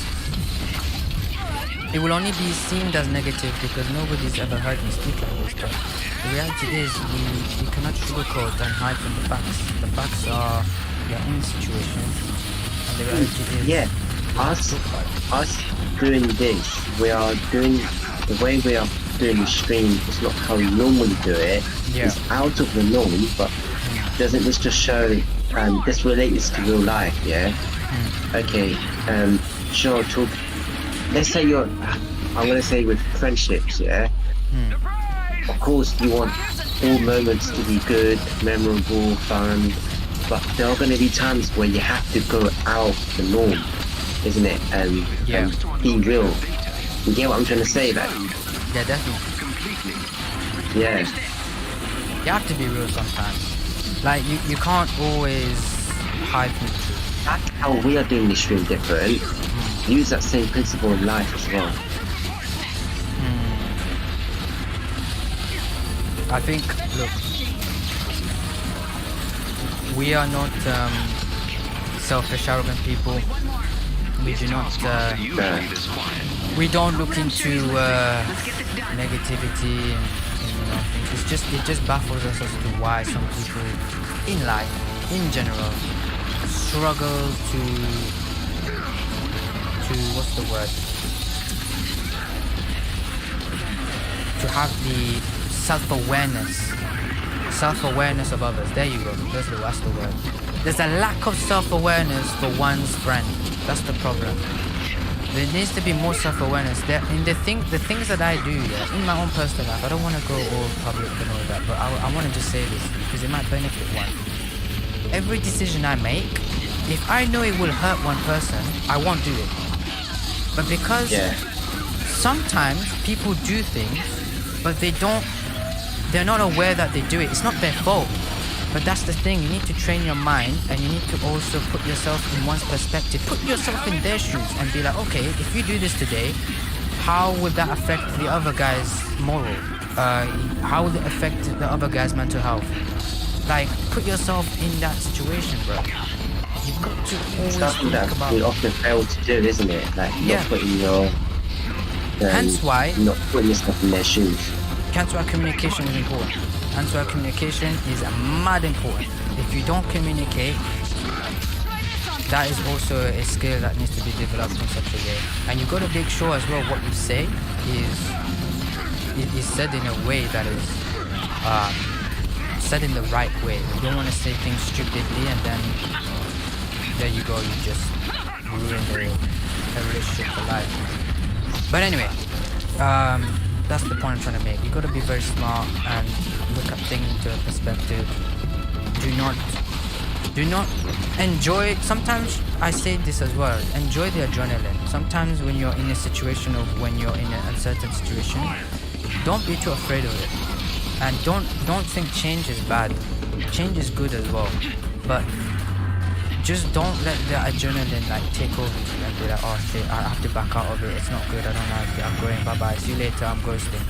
it will only be seen as negative because nobody's ever heard me speak like this. But the reality is, we cannot sugarcoat and hide from the facts. The facts are, we are in the situation, and the reality is, Us doing this, we are doing the way we are doing the stream is not how we normally do it. Yeah. It's out of the norm, but doesn't this just show this relates to real life, yeah? Okay, sure, talk. Let's say I'm gonna say with friendships, yeah? Of course you want all moments to be good, memorable, fun, but there are gonna be times where you have to go out the norm, isn't it? And be real. You get what I'm trying to say, like? yeah, definitely. Yeah. You have to be real sometimes. Like, you can't always hide from the truth. That's how we are doing this stream different. Use that same principle in life as well. I think, look, we are not selfish, arrogant people. We do not, we don't look into negativity and you know, things. It just baffles us as to why some people in life, in general, struggle to what's the word? To have the self-awareness of others. There you go. That's the word. There's a lack of self-awareness for one's friend. That's the problem. There needs to be more self-awareness. The things that I do, in my own personal life, I don't want to go all public and all that, but I want to just say this because it might benefit one. Every decision I make, if I know it will hurt one person, I won't do it. But because sometimes people do things, but they're not aware that they do it. It's not their fault. But that's the thing, you need to train your mind and you need to also put yourself in one's perspective. Put yourself in their shoes and be like, okay, if you do this today, how would that affect the other guy's moral? How would it affect the other guy's mental health? Like, put yourself in that situation, bro. You've got to always Something think that about... we often fail to do, isn't it? Like, not putting your... Hence why... Not putting yourself in their shoes. Hence why communication is important. Hence why communication is mad important. If you don't communicate, that is also a skill that needs to be developed in such a way. And you got to make sure as well what you say is said in a way that is said in the right way. You don't want to say things stupidly and then there you go, you just ruin a relationship for life. But anyway, that's the point I'm trying to make. You got to be very smart and look at things into a perspective. Do not enjoy. Sometimes I say this as well. Enjoy the adrenaline. Sometimes when you're in a situation of when you're in an uncertain situation, don't be too afraid of it, and don't think change is bad. Change is good as well, but just don't let the adrenaline like take over you and be like, oh shit, I have to back out of it. It's not good. I don't like it. I'm going. Bye bye. See you later. I'm ghosting.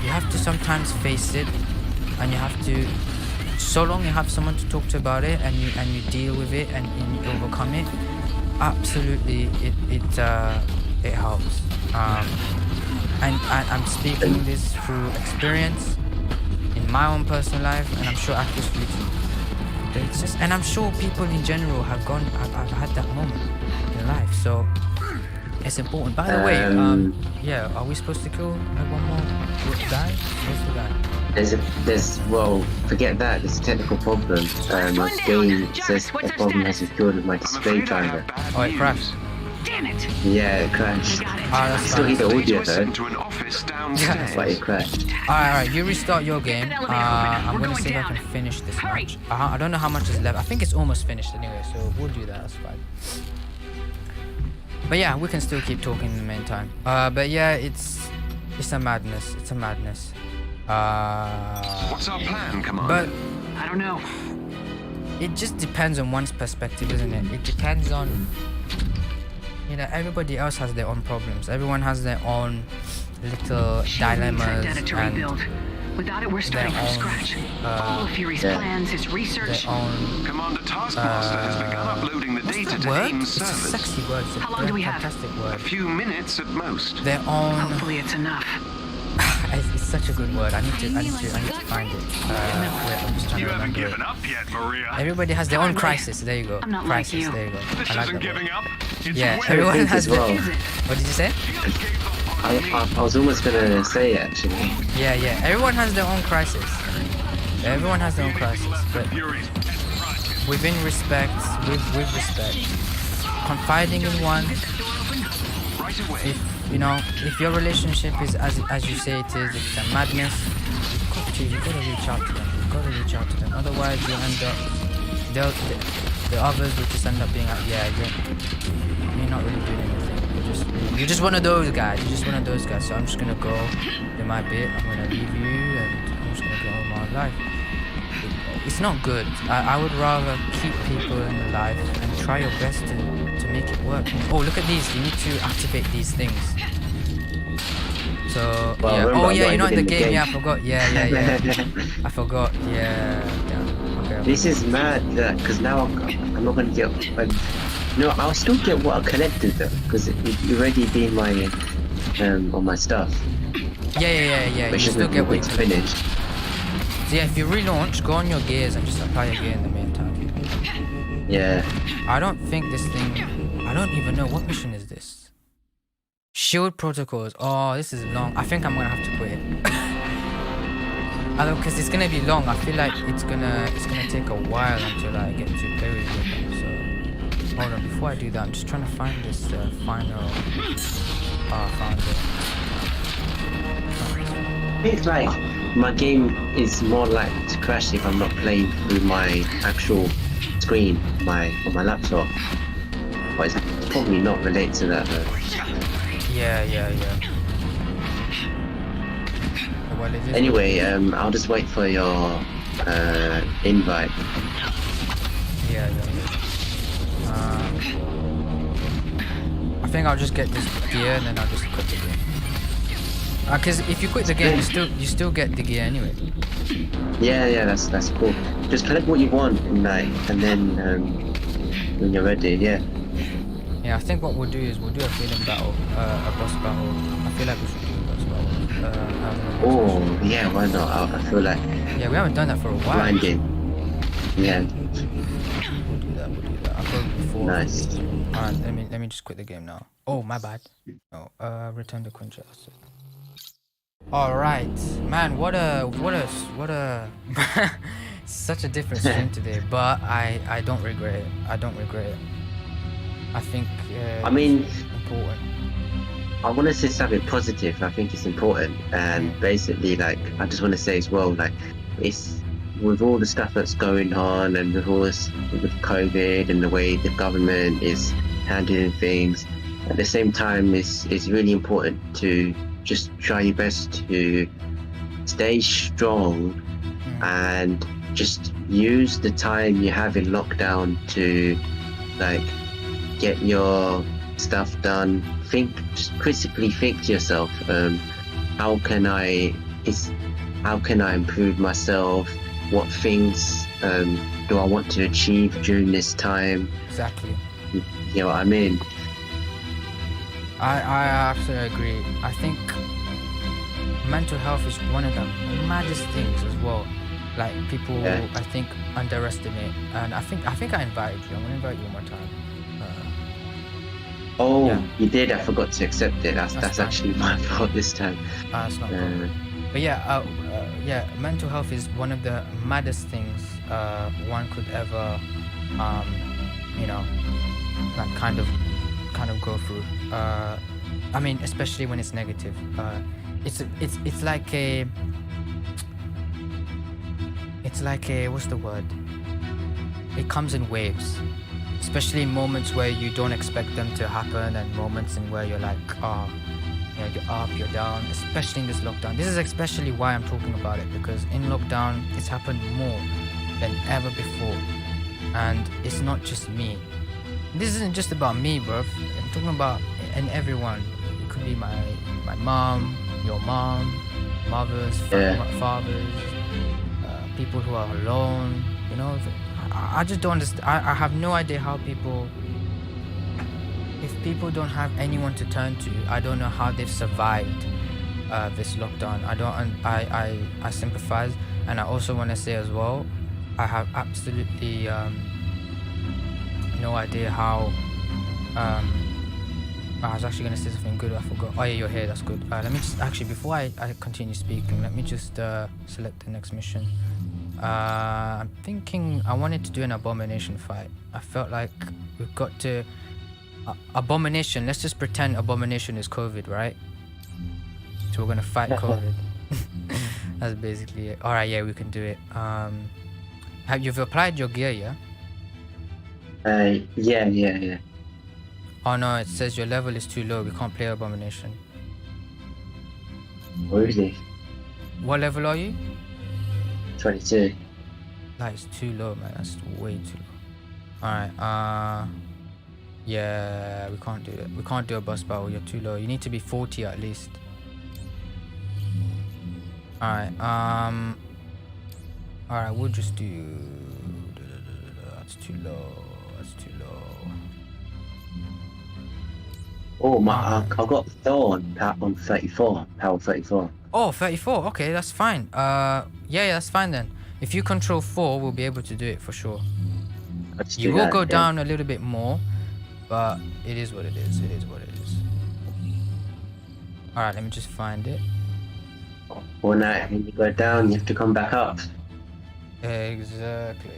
You have to sometimes face it, and you have to. So long you have someone to talk to about it, and you deal with it, and you overcome it. Absolutely, it helps. And I'm speaking this through experience in my own personal life, and I'm sure actively too. It's just, and I'm sure people in general have had that moment in life. So it's important. By the way, yeah, are we supposed to kill one more guy? Where's the guy? Well, forget that. There's a technical problem. My game says the problem has been cured with my display driver. Oh, it crashed. Damn it. Yeah, it crashed. That's Still hear the audio though. Into an office downstairs. But it crashed. Alright, you restart your game. I'm gonna see if I can finish this match. I don't know how much is left. I think it's almost finished anyway, so we'll do that. That's fine. But yeah, we can still keep talking in the meantime. But yeah, it's a madness. It's a madness. What's our plan, Commander? But I don't know. it just depends on one's perspective, isn't it? It depends on, you know, everybody else has their own problems. Everyone has their own little dilemmas and without it, we're starting from scratch. All of Fury's plans, his research. their own. Commander Taskmaster has begun uploading the data What's to the word? AIM's It's a servers. sexy word. It's a How long do we have? fantastic A word. few minutes at most. Their own. Hopefully it's enough. It's such a good word. I need to find it. Wait, I'm just trying You to haven't remember given it. up yet, Maria. Everybody has their own crisis. There you go. I'm not like Crisis. you. There you go. This I like isn't that word. giving up. It's Yeah, winning. everyone think has as their. well. What did you say? I was almost gonna say it, actually. Yeah. Everyone has their own crisis. Everyone has their own crisis, but Fury's pet project. within respect, with respect, confiding in one. Right away. If you know, if your relationship is as you say it is, it's a madness. You gotta reach out to them. You gotta reach out to them. Otherwise, you end up. The others will just end up being like, yeah, you're not really doing anything. You're just one of those guys. You're just one of those guys. So I'm just gonna go do my bit. I'm gonna leave you, and I'm just gonna get on with my life. It's not good. I would rather keep people in your life and try your best to make it work. Oh, look at these. You need to activate these things. So Well, yeah. remember, Oh yeah, I'm you're not in the not game. in the Yeah, I forgot. Yeah. I forgot. Yeah. Damn. Okay. This is mad, because now I'm not gonna get. No, I'll still get what I collected though, because it already been my on my stuff. Yeah. But You it's just still get what you it's collect. finished. So yeah, if you relaunch, go on your gears and just apply your gear in the meantime. Yeah. I don't think this thing. I don't even know what mission is this. Shield protocols. Oh, this is long. I think I'm gonna have to quit it. Because it's gonna be long. I feel like it's gonna take a while until I get to play with it. So hold on. Before I do that, I'm just trying to find this final. Oh, I found it. It's like my game is more likely to crash if I'm not playing through my actual screen on my laptop. But it's probably not related to that though. Yeah. Well, it is. Anyway, I'll just wait for your invite. Yeah. I think I'll just get this gear and then I'll just quit the game. Because if you quit the game, you still get the gear anyway. Yeah, that's cool. Just collect what you want and then when you're ready, yeah. Yeah, I think what we'll do is we'll do a feeling battle, a boss battle. I feel like we should do a boss battle. Oh, yeah, why not? I feel like Yeah, we haven't done that for a while. grinding. Yeah, We'll do that. I'll go before. nice. Alright, let me just quit the game now. Oh, my bad. No, return to Quincha. Alright, man, what a such a different stream today, but I don't regret it. I think I mean, it's important. I want to say something positive. I think it's important, and basically, like, I just want to say as well, like, it's with all the stuff that's going on, and with all this with COVID and the way the government is handling things. At the same time, it's really important to just try your best to stay strong and just use the time you have in lockdown to like get your stuff done. Just critically think to yourself, how can I improve myself? What things do I want to achieve during this time? Exactly. You know what I mean? I absolutely agree. I think mental health is one of the maddest things as well. Like people, I think, underestimate. And I think I invited you. I'm gonna invite you one more time. You did. I forgot to accept it. That's actually my fault this time. It's not a problem. But mental health is one of the maddest things one could ever, like kind of go through. I mean, especially when it's negative. It's like a what's the word? It comes in waves, especially in moments where you don't expect them to happen, and moments in where you're like, you're up, you're down, especially in this lockdown. This is especially why I'm talking about it, because in lockdown it's happened more than ever before. And it's not just me. This isn't just about me, bro. I'm talking about and everyone. It could be my mom, your mom, mothers, fathers, people who are alone. You know, I just don't understand. I have no idea how people. If people don't have anyone to turn to, I don't know how they've survived this lockdown. I sympathize, and I also want to say as well, I have absolutely no idea how. I was actually going to say something good, I forgot. Oh yeah, you're here, that's good. Let me just, actually, before I continue speaking, let me just select the next mission. I'm thinking I wanted to do an abomination fight. I felt like we've got to... Abomination, let's just pretend Abomination is COVID, right? So we're going to fight COVID. That's basically it. Alright, yeah, we can do it. You've applied your gear, yeah? Yeah. Oh no, it says your level is too low. We can't play Abomination. Really? What level are you? 22. That is too low, man. That's way too low. Alright, yeah, we can't do it. We can't do a boss battle. You're too low. You need to be 40 at least. Alright, alright, we'll just do... That's too low. That's too low. Oh, I've got Thorn on 34. Power 34. Oh, 34. Okay, that's fine. Yeah, that's fine then. If you control 4, we'll be able to do it for sure. You will go down a little bit more, but it is what it is. It is what it is. Alright, let me just find it. One night when you go down, you have to come back up. Exactly.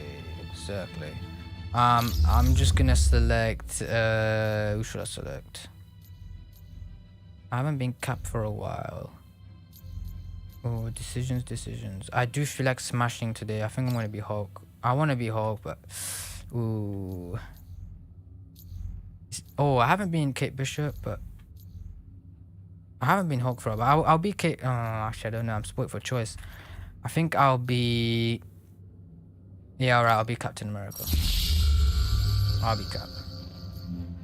I'm just gonna select, who should I select? I haven't been capped for a while. Oh, decisions. I do feel like smashing today. I think I'm gonna be Hulk. I wanna be Hulk, but ooh. Oh, I haven't been Kate Bishop, but I haven't been Hulk for a while. I'll be Kate. Actually, I don't know. I'm spoiled for choice. I think I'll be. Yeah, alright. I'll be Captain America. I'll be Cap.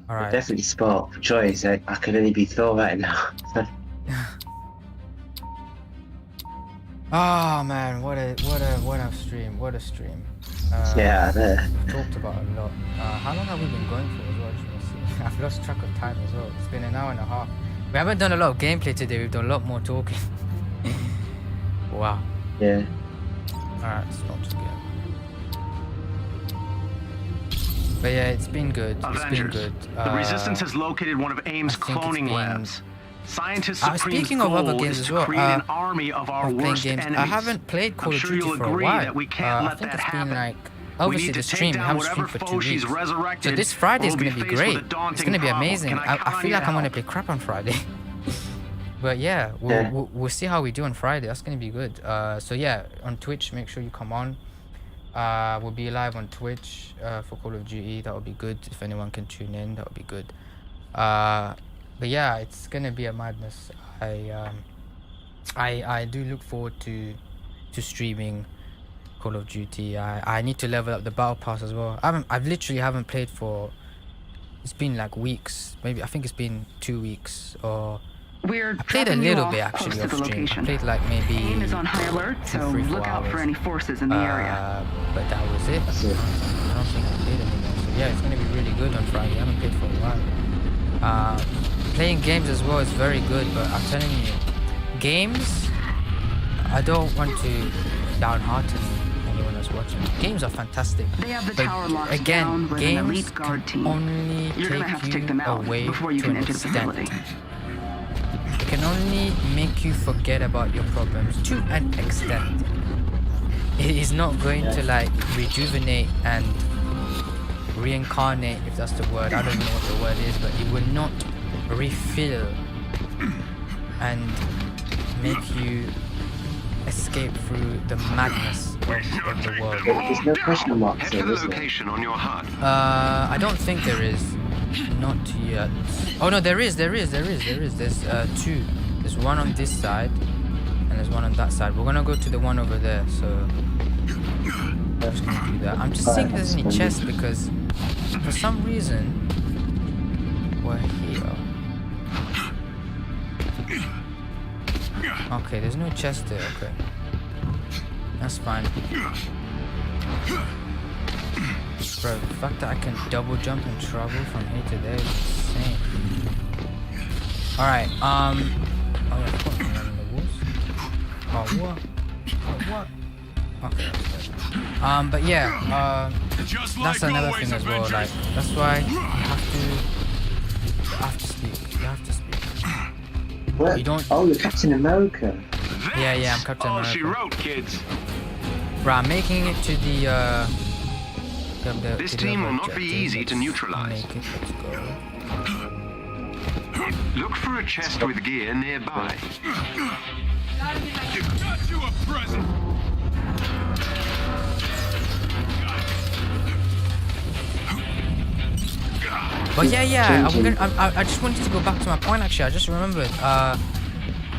Alright. Definitely spoiled for choice. I could only be Thor right now. Oh man, what a stream. What a stream. Yeah, there. We've talked about a lot. How long have we been going for as well? Just want to see. I've lost track of time as well. It's been an hour and a half. We haven't done a lot of gameplay today. We've done a lot more talking. Wow. Yeah. Alright, let's launch the game. But yeah, it's been good. Avengers. It's been good. The Resistance has located one of AIM's I think it's cloning been- labs. Scientists Supreme's speaking of other goal games is as to well, create an army of our playing worst games. enemies. I haven't played Call I'm of sure Duty you'll for a agree while. that we can't I let think that it's been happen. like We obviously need the to take stream. We down haven't whatever streamed for 2 foe she's weeks. resurrected, So this Friday is or we'll gonna be be faced great. with a daunting It's gonna be problem. amazing. Can I I count on feel your like I'm gonna help? play crap on Friday. But yeah, we'll see how we do on Friday. That's gonna be good. So yeah, on Twitch, make sure you come on. We'll be live on Twitch for Call of Duty. That would be good. If anyone can tune in, that would be good. But yeah, it's gonna be a madness. I do look forward to streaming Call of Duty. I need to level up the battle pass as well. I've literally haven't played for It's been like weeks. Maybe I think it's been 2 weeks or. We're I played a dropping you little off bit actually close off to the stream. I location. played like maybe AIM is on high alert, so 3-4 look out for hours. any forces in the area. But that was it. That's it. I don't think I played anything. So yeah, it's gonna be really good on Friday. I haven't played for a while. Playing games as well is very good, but I'm telling you, games. I don't want to downhearten anyone that's watching. Games are fantastic. They have the But tower locked again, down with an games elite guard can team. only You're gonna have to take take them you out away before you to can an enter the extent. facility. It can only make you forget about your problems to an extent. It is not going to like rejuvenate and reincarnate, if that's the word. I don't know what the word is, but it will not refill and make you escape through the madness of the world. There's no question marks Head for there, the is there? location on your HUD. I don't think there is. Not yet. Oh no, there is. There's two. There's one on this side and there's one on that side. We're gonna go to the one over there, so I'm just gonna do that. I'm just seeing if there's any chests because for some reason we're here. Okay, there's no chest there, okay. That's fine. Bro, the fact that I can double jump and travel from here to there is insane. Alright, oh yeah, of course I'm running the walls. Oh, what? Oh, what? Okay, that's good. But yeah, Just that's like another always, thing as well, Avengers. like, that's why you have to speak, you have to speak. What? You don't- Oh, you're Captain America. Yeah, I'm Captain All America. she wrote, kids. Bro, I'm making it to the This to the team will other not be objective. easy to Let's neutralize. make it, let's go. Look for a chest with gear nearby. Got you a present. But I just wanted to go back to my point actually. I just remembered.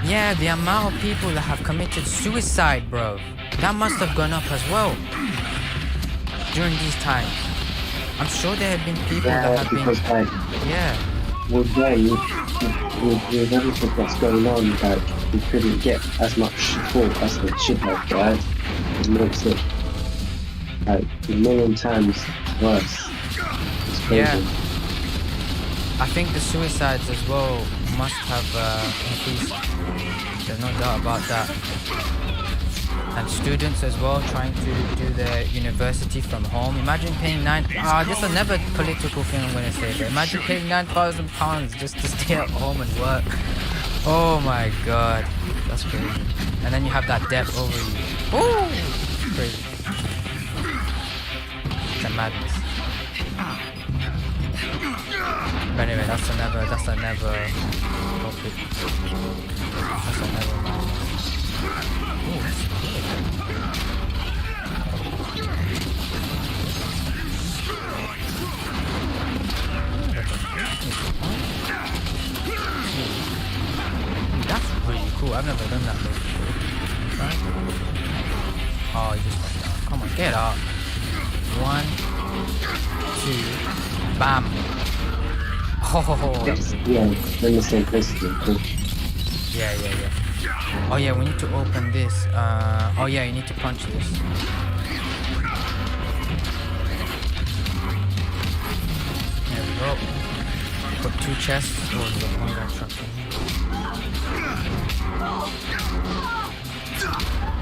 Yeah, the amount of people that have committed suicide, bro, that must have gone up as well during these times. I'm sure there have been people that Yeah, have been. because like, Yeah, with everything that's going on, like, we couldn't get as much support as we should have, right? It makes it like a million times worse. It's crazy. Yeah. I think the suicides as well must have increased. There's no doubt about that. And students as well trying to do their university from home. Imagine paying this is another political thing I'm gonna say, but imagine paying £9,000 just to stay at home and work. Oh my god, that's crazy. And then you have that debt over you. Ooh, it's crazy. It's a madness. But anyway, that's another topic. That's another madness. Ooh, that's good. That's really cool. I've never done that before. Right? Oh, you just went down. Come on, get up. 1, 2, bam. Oh, Yes, yeah, in the same place again. Cool. yeah. Oh yeah, we need to open this. Oh yeah, you need to punch this. There we go. Got 2 chests. Oh, there's a one guy trapped in here.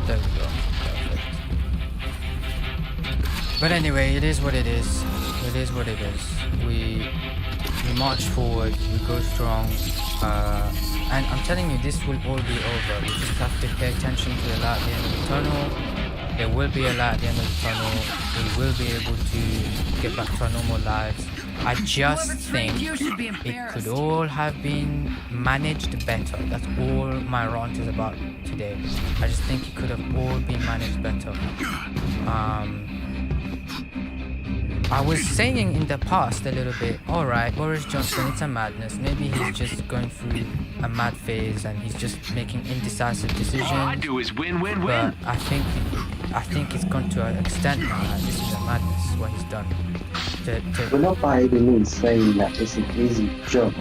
There we go. Perfect. But anyway, it is what it is. It is what it is. We march forward. We go strong. And I'm telling you, this will all be over. We just have to pay attention to the light at the end of the tunnel. There will be a light at the end of the tunnel. We will be able to get back to our normal lives. I just think it could all have been managed better. That's all my rant is about today. I just think it could have all been managed better. I was saying in the past a little bit, alright, Boris Johnson, it's a madness. Maybe he's just going through a mad phase and he's just making indecisive decisions. All I do is win, win, But win. I think it's gone to an extent now that this is a madness what he's done. We're not by any means saying that it's an easy job.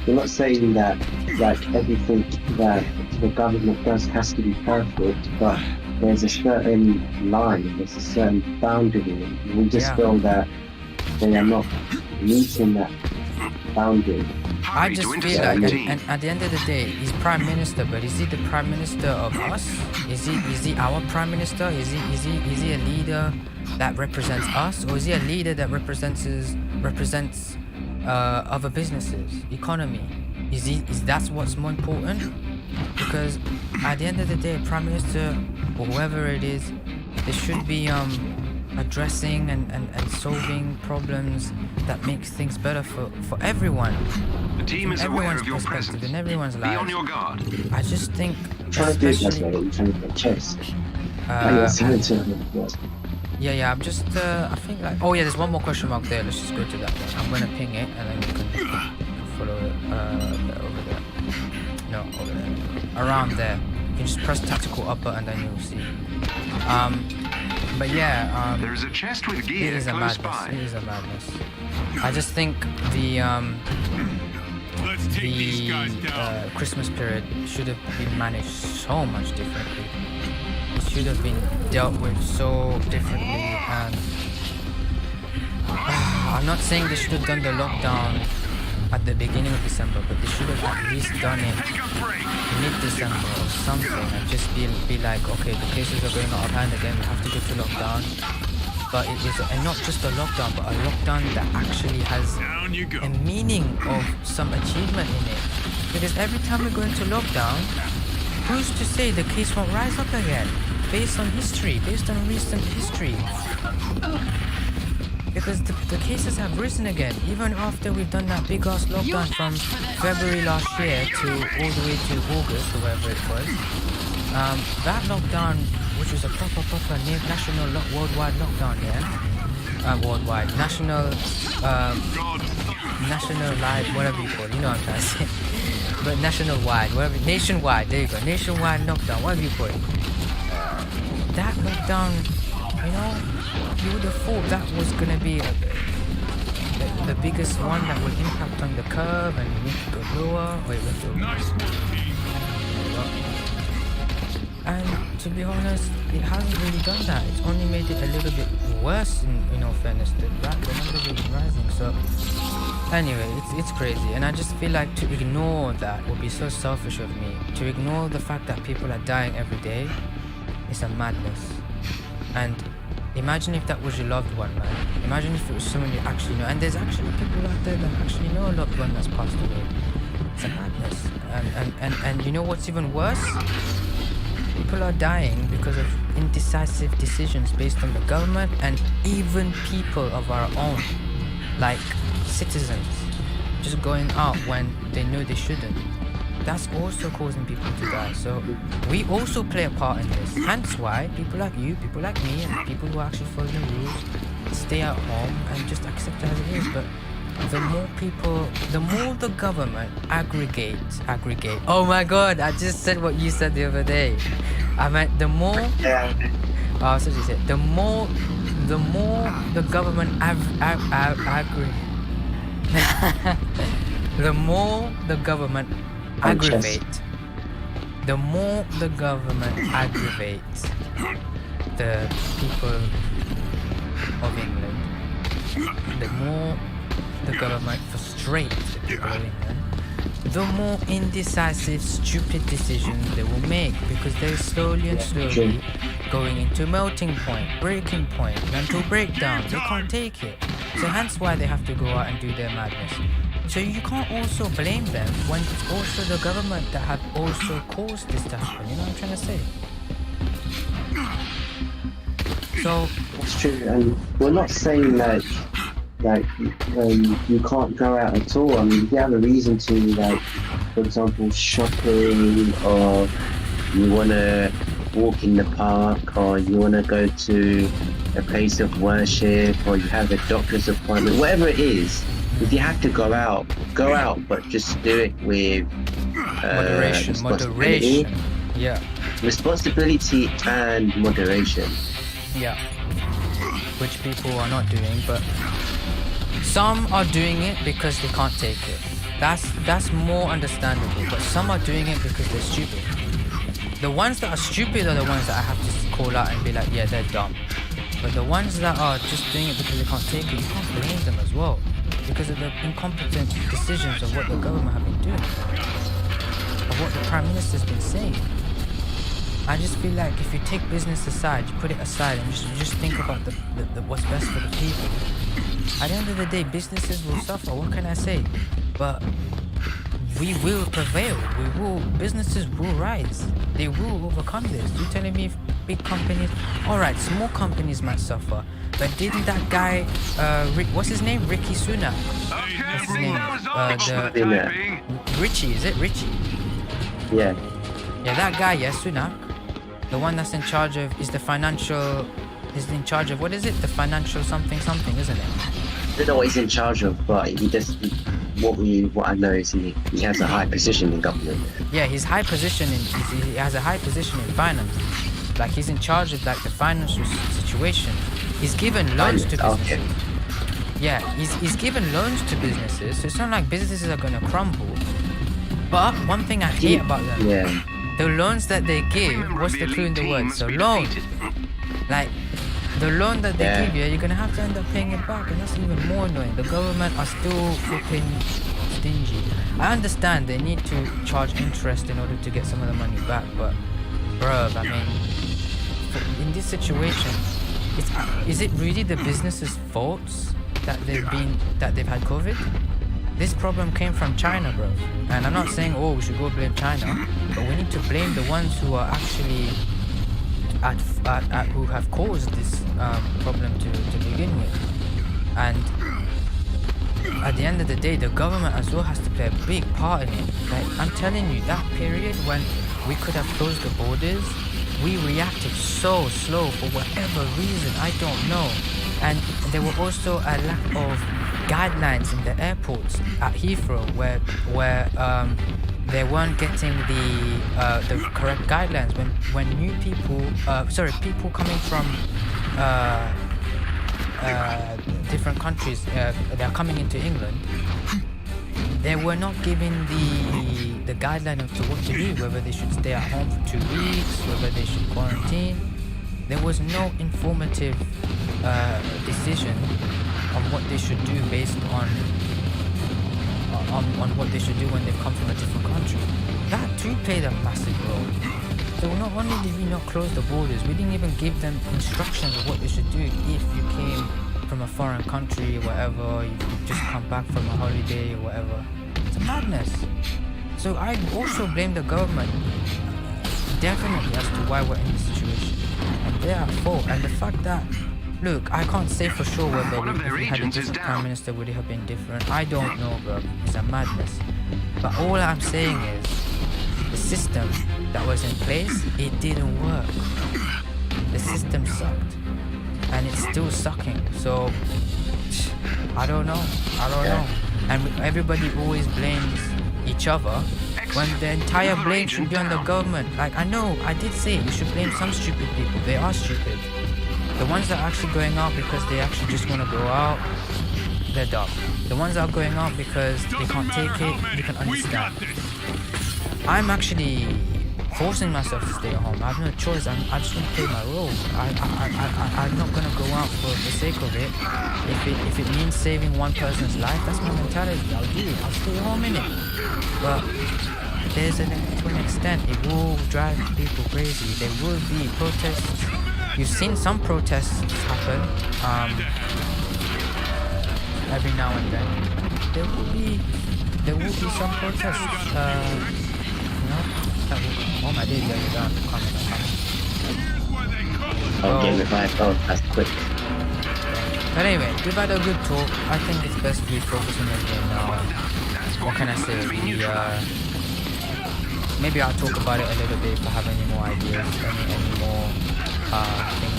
We're not saying that like everything that the government does has to be perfect, but there's a certain line, there's a certain boundary. We just feel that they are not meeting that boundary. I Hurry just to feel intercept like, the team. and at the end of the day, he's prime minister, but is he the prime minister of us? Is he our prime minister? Is he a leader that represents us, or is he a leader that represents other businesses, economy? Is that's what's more important? Because at the end of the day, prime minister or whoever it is, they should be addressing and solving problems that makes things better for everyone. The team is aware Everyone's of your perspective presence. in everyone's Be on lives. your guard. I just think, Trying to do it, especially, you're trying to play chess. yeah. I'm just, I think like, oh yeah, there's one more question mark there. Let's just go to that one. I'm gonna ping it and then you can follow it over there. No, over there. Around there. You can just press tactical upper and then you'll see. But yeah, There's a chest with it gear is a close madness. by. It is a madness. I just think the Let's take these guys down. Christmas period should have been managed so much differently. It should have been dealt with so differently, and I'm not saying they should have done the lockdown at the beginning of December, but they should have at least done it Take a break. mid-December or something, and just be like, okay, the cases are going out of hand again, we have to go to lockdown. But it is, and not just a lockdown, but a lockdown that actually has Down you go. a meaning of some achievement in it. Because every time we go into lockdown, who's to say the case won't rise up again? Based on history, based on recent history. Because the cases have risen again, even after we've done that big ass lockdown from February last year to all the way to August or whatever it was. That lockdown, which was a proper national worldwide lockdown, worldwide, national live, whatever you call it, you know what I'm trying to say. But nationwide, whatever, nationwide, there you go, nationwide lockdown, whatever you call it. That lockdown, you know, you would have thought that was gonna be the biggest one that would impact on the curve and make it go lower. Wait, let's go. Nice work, team. And to be honest, it hasn't really done that. It's only made it a little bit worse in all fairness. The numbers have been rising. So anyway, it's crazy. And I just feel like to ignore that would be so selfish of me. To ignore the fact that people are dying every day is a madness. And imagine if that was your loved one, man. Imagine if it was someone you actually know. And there's actually people out there that actually know a loved one that's passed away. It's a madness. And you know what's even worse? People are dying because of indecisive decisions based on the government and even people of our own, like citizens, just going out when they know they shouldn't. That's also causing people to die. So we also play a part in this. Hence why people like you, people like me, and people who actually follow the rules stay at home and just accept it as it is. But the more the government aggregate. Oh my God! I just said what you said the other day. I meant the more. Yeah. Oh, that's what you said. The more the government aggregate. The more the government aggravate. The more the government aggravates the people of England, the more the government frustrates the people of England, the more indecisive, stupid decisions they will make, because they're slowly going into melting point, breaking point, mental breakdown. They can't take it. So hence why they have to go out and do their madness. So you can't also blame them when it's also the government that have also caused this to happen. You know what I'm trying to say? So It's true, and we're not saying that you can't go out at all. I mean, if you have a reason to, like, for example, shopping, or you want to walk in the park, or you want to go to a place of worship, or you have a doctor's appointment, whatever it is, if you have to go out, but just do it with Moderation. responsibility. Yeah. Responsibility and moderation. Yeah. Which people are not doing, but some are doing it because they can't take it. That's more understandable, but some are doing it because they're stupid. The ones that are stupid are the ones that I have to call out and be like, yeah, they're dumb. But the ones that are just doing it because they can't take it, you can't blame them as well. Because of the incompetent decisions of what the government have been doing. Of what the Prime Minister's been saying. I just feel like if you take business aside, you put it aside and just think about the what's best for the people. At the end of the day, businesses will suffer, what can I say? But we will prevail. Businesses will rise. They will overcome this. You telling me if big companies, alright, small companies might suffer. But didn't that guy, what's his name? Ricky Sunak? What's his name? Richie, is it Richie? Yeah. Yeah, that guy, yeah, Sunak. The one that's in charge of, is in charge of, what is it? The financial something, isn't it? I don't know what he's in charge of, but what I know is he has a high position in government. Yeah, he has a high position in finance. Like he's in charge of like the financial situation. He's given loans to businesses. Okay. Yeah, he's given loans to businesses, so it's not like businesses are gonna crumble. But one thing I hate about them, Yeah. the loans that they give, what's the clue in the word? So loan. Like the loan that they give you, you're gonna have to end up paying it back, and that's even more annoying. The government are still flipping stingy. I understand they need to charge interest in order to get some of the money back, but bruv, I mean, in this situation, is it really the business's faults that they've had COVID? This problem came from China, bro. And I'm not saying, we should go blame China, but we need to blame the ones who are actually who have caused this problem to begin with. And at the end of the day, the government as well has to play a big part in it. Like, I'm telling you, that period when we could have closed the borders, we reacted so slow for whatever reason, I don't know. And there were also a lack of guidelines in the airports at Heathrow where they weren't getting the correct guidelines when new people people coming from different countries they're coming into England, they were not given the guideline of what to do, whether they should stay at home for 2 weeks, whether they should quarantine. There was no informative decision on what they should do based on what they should do when they've come from a different country. That too played a massive role. So not only did we not close the borders, we didn't even give them instructions of what they should do if you came from a foreign country or whatever, you just come back from a holiday or whatever. It's a madness. So I also blame the government definitely as to why we're in this situation. And they're at fault. And the fact that, look, I can't say for sure whether if we had a different prime minister would it have been different. I don't know, bro. It's a madness. But all I'm saying is the system that was in place, it didn't work. The system sucked. And it's still sucking. So I don't know. And everybody always blames each other when the entire blame should be on the government. Like, I know, I did say we should blame some stupid people. They are stupid. The ones that are actually going out because they actually just want to go out, they're dumb. The ones that are going out because they can't take it, you can understand. I'm actually forcing myself to stay at home. I have no choice. I just want to play my role. I'm not gonna go out for the sake of it. If it means saving one person's life, that's my mentality. I'll do it. I'll stay home in it. But to an extent, it will drive people crazy. There will be protests. You've seen some protests happen every now and then. There will be some protests. Oh my days, you're down. Oh, game revived. Oh, that's quick. But anyway, we've had a good talk. I think it's best we focus on the game now. What can I say? Maybe I'll talk about it a little bit if I have any more ideas, any more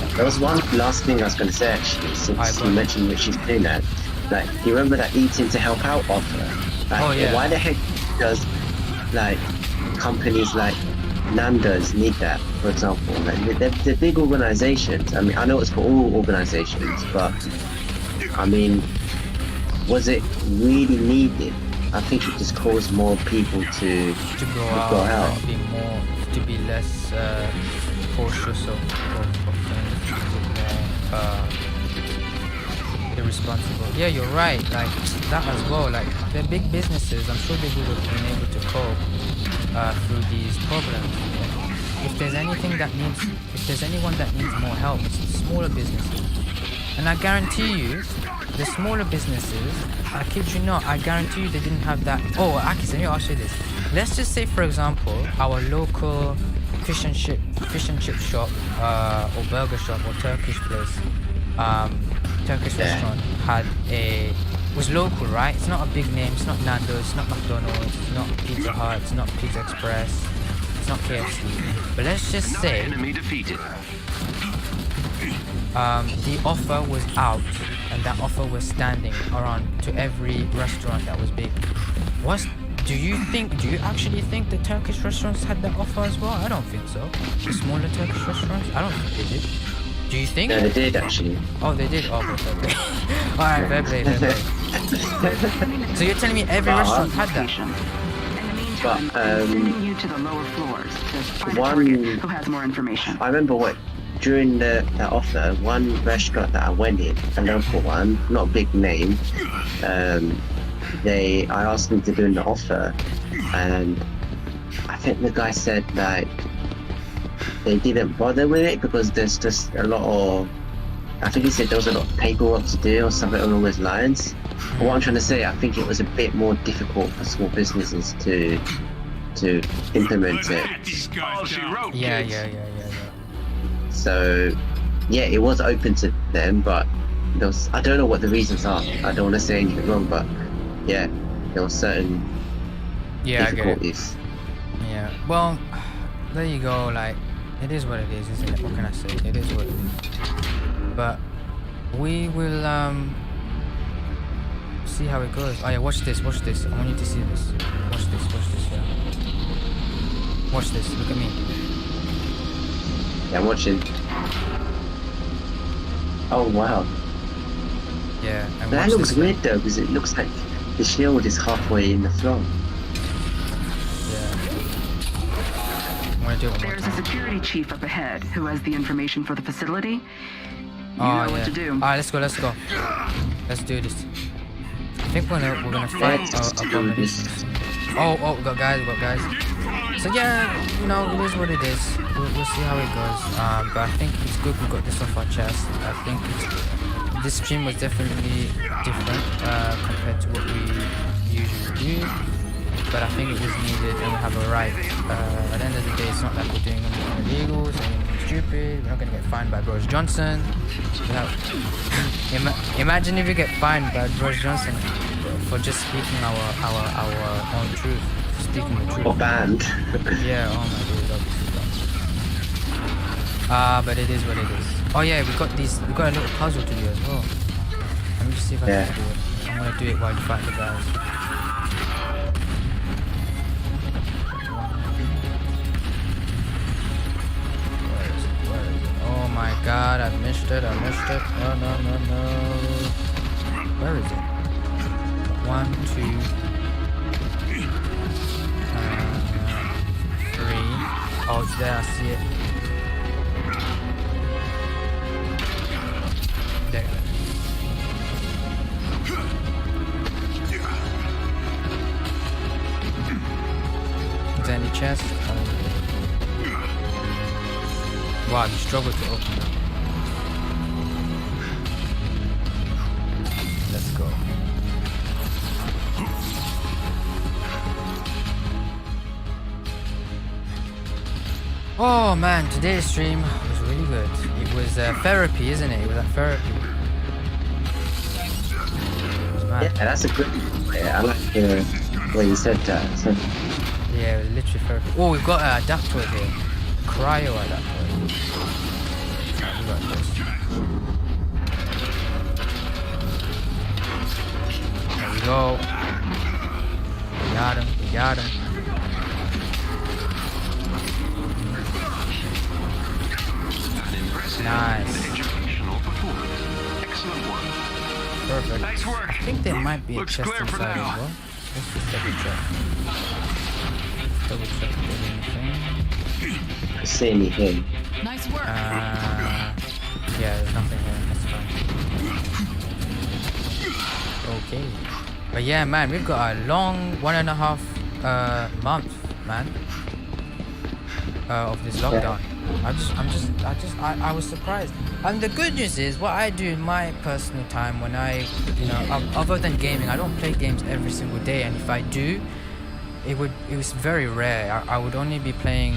things. There was one last thing I was going to say actually, since you mentioned what she's doing that. Like, you remember that eating to help out offer? Like, why the heck does, like, companies like Nando's need that, for example. Like, they're big organizations. I mean, I know it's for all organizations, but I mean, was it really needed? I think it just caused more people to go out, and be more, to be less cautious of things, irresponsible. Yeah, you're right. Like that as well. Like they're big businesses. I'm sure they would have been able to cope through these problems. If there's anything that needs, if there's anyone that needs more help, it's the smaller businesses. And I guarantee you, the smaller businesses, I kid you not, I guarantee you they didn't have that. Oh, Akis, let me ask you this. Let's just say, for example, our local fish and chip shop, or burger shop, or Turkish place, Turkish restaurant was local, right? It's not a big name. It's not Nando's. It's not McDonald's. It's not Pizza Hut. It's not Pizza Express. It's not KFC. But let's just say Enemy defeated. the offer was out, and that offer was standing around to every restaurant that was big. Do you actually think the Turkish restaurants had that offer as well? I don't think so. The smaller Turkish restaurants, I don't think they did. Do you think? No, they did actually. Oh, they did? Oh, fair play. Alright, fair play. So you're telling me every restaurant had that? But sending you to the lower floors to find a one- target who has more information. I remember during that offer, one restaurant that I went in, a local one, not a big name, I asked them to do the offer, and I think the guy said like they didn't bother with it because there's just a lot of, I think he said there was a lot of paperwork to do or something along those lines. But what I'm trying to say, I think it was a bit more difficult for small businesses to implement it. Pat these All guys she down. wrote, Yeah. kids. So yeah, it was open to them, but there was, I don't know what the reasons are. I don't want to say anything wrong, but yeah, there were certain Yeah, I get it. difficulties. Yeah. Well, there you go. Like, it is what it is, isn't it? What can I say? It is what it is. But we will see how it goes. Oh yeah, watch this. I want you to see this. Watch this. Yeah. Watch this. Look at me. Yeah, I'm watching. Oh wow, Yeah. And that watch looks this. weird though, because it looks like the shield is halfway in the floor. Yeah. I'm gonna do it one more There's a time. security chief up ahead who has the information for the facility. You Oh know yeah. what to do. Alright, let's go. Let's do this. I think we're gonna fight a combination. Oh, we got guys. So yeah, you know, it is what it is. We'll see how it goes. But I think it's good we got this off our chest. I think this stream was definitely different compared to what we usually do. But I think it was needed, and we have a right. At the end of the day, it's not like we're doing anything illegal, so anything stupid. We're not gonna get fined by Boris Johnson. Imagine if you get fined by Boris Johnson for just speaking our own truth, speaking the truth. Or banned. Yeah, oh my god, obviously. But it is what it is. Oh yeah, we got a little puzzle to do as well. Let me just see if I can do it. I'm gonna do it while you fight the guys. Where is it? Oh my god, I missed it. No. Where is it? 1, 2, 3. Oh, it's there, I see it. There. Is there any chest? Wow, you struggled to open it. Let's go. Oh man, today's stream was really good. It was therapy, isn't it? It was like therapy. It was mad. Yeah, that's a good. Yeah, I like the way you said that. So, Yeah, it was literally therapy. Oh, we've got an adapter here. Cryo adapter. Right, we got this. There we go. We got him. Nice. Educational performance. Excellent work. Perfect. Nice work. I think there might be a Looks chest clear for inside as now. well. Let's just double check. Double check if there's anything. I see anything. Nice work. Yeah, there's nothing here. That's fine. Okay. But yeah, man, we've got a long 1.5 month, man, of this lockdown. I was surprised. And the good news is, what I do in my personal time when I, other than gaming, I don't play games every single day. And if I do, it was very rare. I would only be playing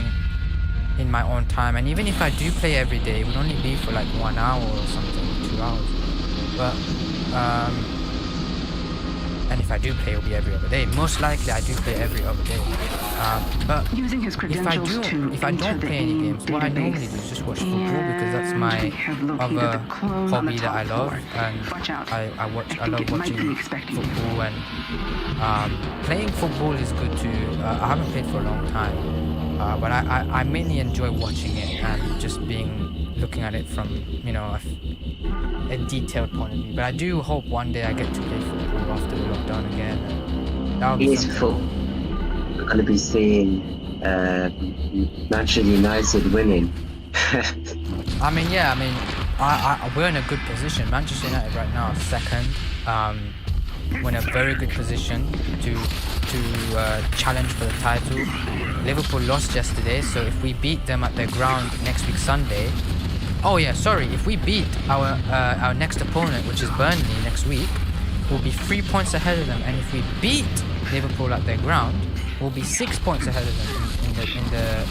in my own time. And even if I do play every day, it would only be for like 1 hour or something, 2 hours. But, and if I do play, it'll be every other day. Most likely, I do play every other day. But Using his if credentials I don't play any games, what I normally do is just watch football because that's my other hobby that I love, and I love watching football, and playing football is good too. I haven't played for a long time, but I mainly enjoy watching it and just looking at it from a detailed point of view. But I do hope one day I get to play football after the lockdown again. And that would be something. We're going to be seeing Manchester United winning. We're in a good position. Manchester United right now is second. We're in a very good position to challenge for the title. Liverpool lost yesterday, so if we beat them at their ground next week Sunday, if we beat our next opponent, which is Burnley next week, we'll be 3 points ahead of them, and if we beat Liverpool at their ground, we'll be 6 points ahead of them in the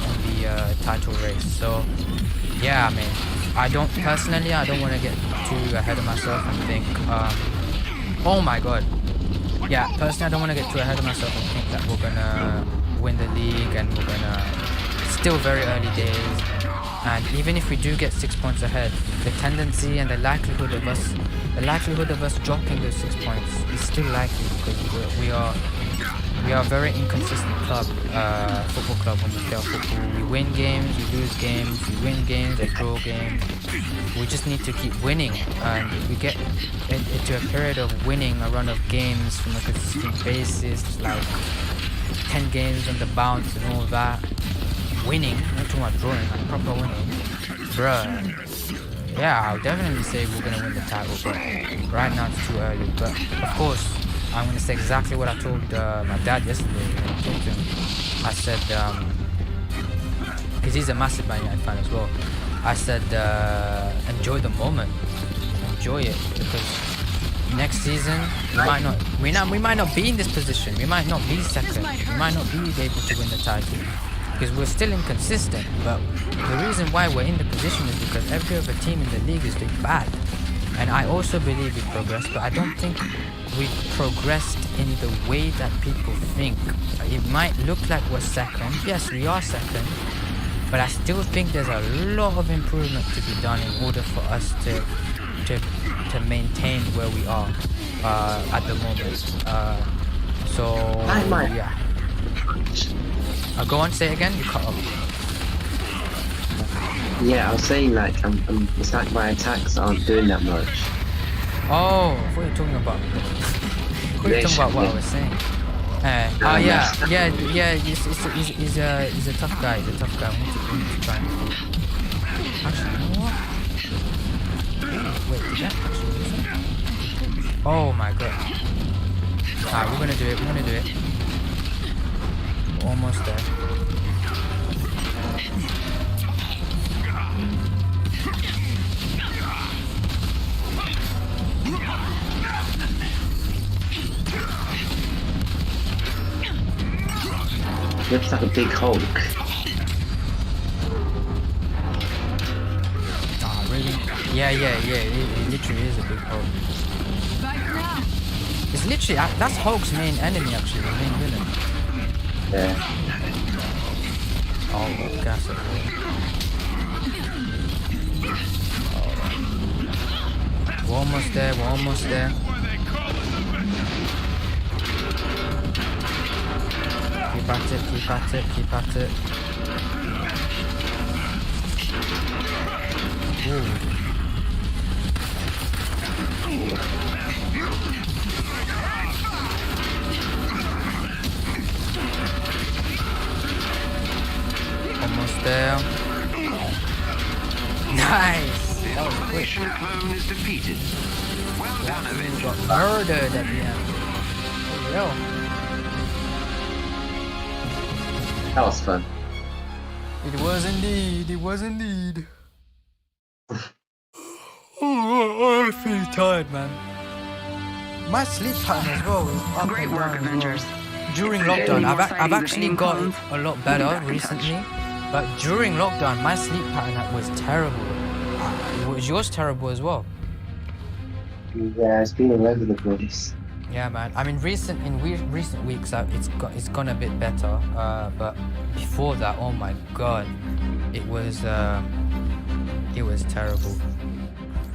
title race. So yeah, I don't want to get too ahead of myself and think oh my god. Yeah, personally I don't want to get too ahead of myself and think that we're gonna win the league, and we're gonna still very early days. And even if we do get 6 points ahead, the tendency and the likelihood of us dropping those 6 points is still likely, because we are a very inconsistent football club when we play football. We win games, we lose games, we win games, we draw games. We just need to keep winning, and if we get into a period of winning a run of games from a consistent basis, like 10 games on the bounce and all that, winning, not talking about drawing, like proper winning, bruh. Yeah, I'll definitely say we're gonna win the title, but right now it's too early. But of course, I'm gonna say exactly what I told my dad yesterday when I talked to him. I said, because he's a massive Man United fan as well, I said, enjoy the moment, enjoy it, because next season we might not be in this position, we might not be second, we might not be able to win the title, because we're still inconsistent. But the reason why we're in the position is because every other team in the league is doing bad. And I also believe we progressed, but I don't think we've progressed in the way that people think. It might look like we're second. Yes, we are second, but I still think there's a lot of improvement to be done in order for us to maintain where we are at the moment. Yeah. Go on, say it again. You cut off. Yeah, I was saying it's like my attacks aren't doing that much. Oh, I thought you were talking about. What I was saying. He's a tough guy. We need to try and. Actually, you know what? Wait, did that actually do something? Oh my god. We're gonna do it. We're almost there. Looks like a big Hulk. Oh, really? Yeah. It literally is a big Hulk. It's literally that's Hulk's main enemy, actually, the main villain. Yeah. Oh, gas it. We're almost there. Keep at it. Keep at it. Almost there. Nice! The operation clone is defeated. Well done, Avengers. Got murdered at the end. Yo. That was fun. It was indeed. It was indeed. Oh, I'm feeling tired, man. My sleep pattern as well is up Great and work, down as well. Avengers. During If there are lockdown, any more I've sightings of actually alien got clones, a lot we'll be better back in touch. recently. But during lockdown, my sleep pattern was terrible. Was yours terrible as well? Yeah, it's been all over the place. Yeah, man. I mean, recent weeks, it's gone a bit better. But before that, oh my god, it was terrible.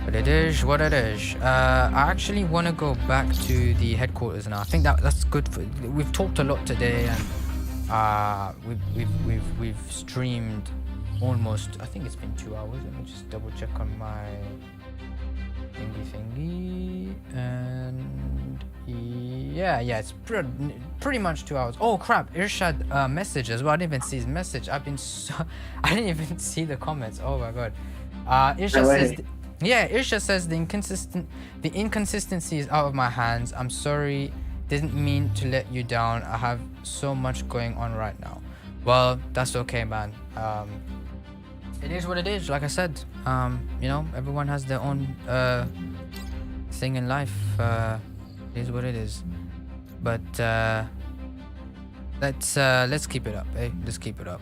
But it is what it is. I actually want to go back to the headquarters now. I think that's good. We've talked a lot today, and we've streamed almost. I think it's been 2 hours. Let me just double check on my thingy, and yeah, it's pretty much 2 hours. Oh crap! Irshad message as well. I didn't even see his message. I didn't even see the comments. Oh my god. Irshad says. Yeah, Irsha says the inconsistency is out of my hands. I'm sorry, didn't mean to let you down. I have so much going on right now. Well, that's okay, man. It is what it is. Like I said, you know, everyone has their own thing in life. It is what it is. But let's keep it up, eh? Let's keep it up.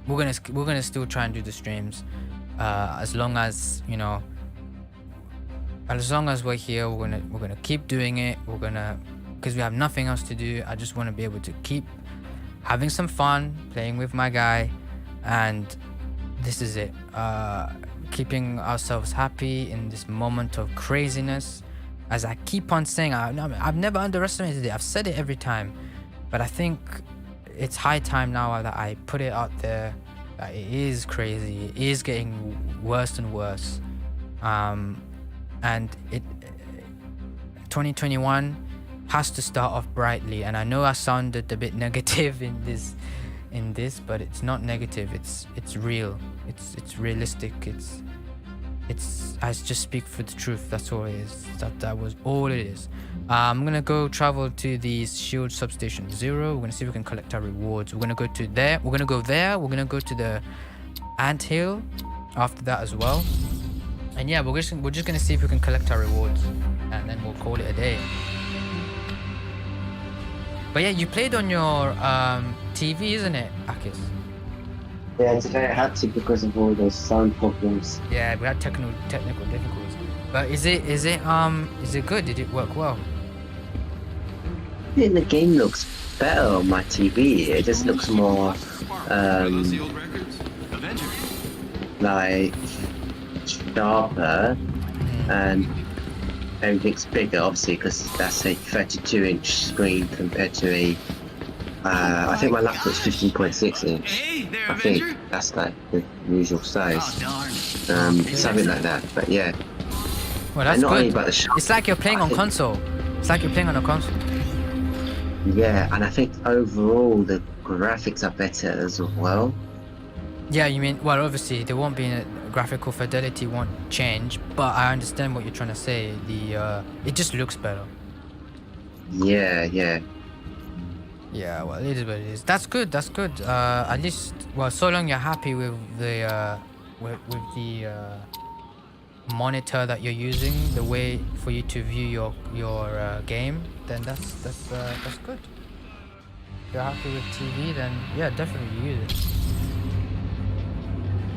We're gonna still try and do the streams. As long as, you know, as long as we're here, we're gonna keep doing it. Because we have nothing else to do. I just want to be able to keep having some fun playing with my guy, and this is it. Keeping ourselves happy in this moment of craziness. As I keep on saying, I've never underestimated it. I've said it every time, but I think it's high time now that I put it out there. It is crazy. It is getting worse and worse, and 2021 has to start off brightly. And I know I sounded a bit negative in this, but it's not negative. It's real. It's realistic. I just speak for the truth. That's all it is. That was all it is. I'm gonna go travel to the Shield Substation 0. We're gonna see if we can collect our rewards. We're gonna go to there. We're gonna go there. We're gonna go to the anthill after that as well. And yeah, we're just gonna see if we can collect our rewards, and then we'll call it a day. But yeah, you played on your TV, isn't it, Akis? Yeah, today I had to because of all those sound problems. Yeah, we had technical difficulties. But is it good? Did it work well? I think the game looks better on my TV. It just looks more like sharper, and everything's bigger, obviously, because that's a 32-inch screen compared to a I think my laptop's 15.6 inch. Hey there, I think Avenger. that's like the usual size. Oh, darn. Something like that. But yeah, Well, that's and not only good. about the It's like you're playing on console. It's like you're playing on a console. yeah, and I think overall the graphics are better as well. Yeah, you mean, well, obviously there won't be a graphical fidelity won't change, but I understand what you're trying to say. It just looks better. Yeah. Yeah, well, it is what it is. That's good. That's good. At least, well, so long you're happy with the monitor that you're using, the way for you to view your game, then that's good. If you're happy with TV, then yeah, definitely use it.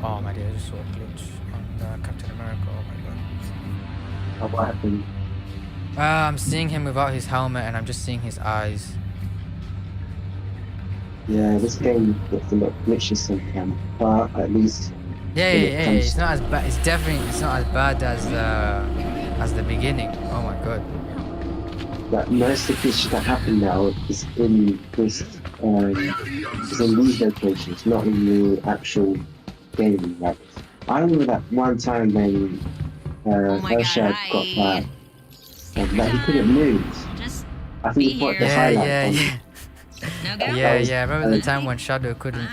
Oh my dear, I just saw a glitch on Captain America. Oh my god. What happened? I'm seeing him without his helmet, and I'm just seeing his eyes. Yeah, this game gets a lot glitchy sometimes, but at least Yeah, it's not as bad. It's not as bad as the beginning. Oh my god. like most of the glitches that happen now is in this is in these locations, not in the actual game. Like I remember that one time when Oh my god, Urshad got hi. back and that he couldn't move. Just I think be he put the here. Yeah, highlight yeah, on. yeah. No go. Yeah, was- yeah. I remember the time when Shadow couldn't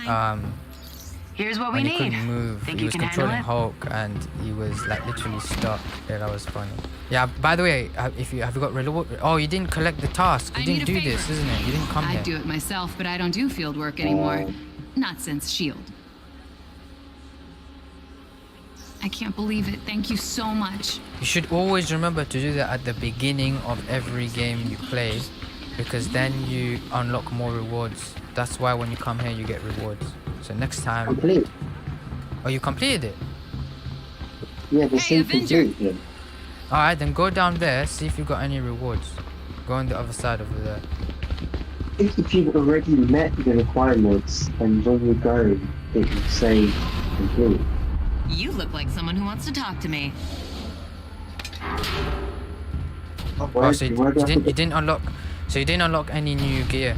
Here's what we when he need. couldn't move. Think He you was can handle controlling it? Hulk and he was like literally stuck. Yeah, that was funny. Yeah. By the way, if you have you got reward? Oh, you didn't collect the task. You I didn't need a do favor. this, isn't it? You didn't come I'd here. do it myself, but I don't do field work anymore. Not since S.H.I.E.L.D. I can't believe it. Thank you so much. You should always remember to do that at the beginning of every game you play, because then you unlock more rewards. That's why when you come here you get rewards. So next time. Complete. Oh, you completed it. Yeah, the Hey, same Avenger. complete. Yeah. All right, then go down there. See if you got any rewards. Go on the other side over there. If you've already met the requirements and when you go, it will say complete. You look like someone who wants to talk to me. Oh, so you didn't unlock. So you didn't unlock any new gear.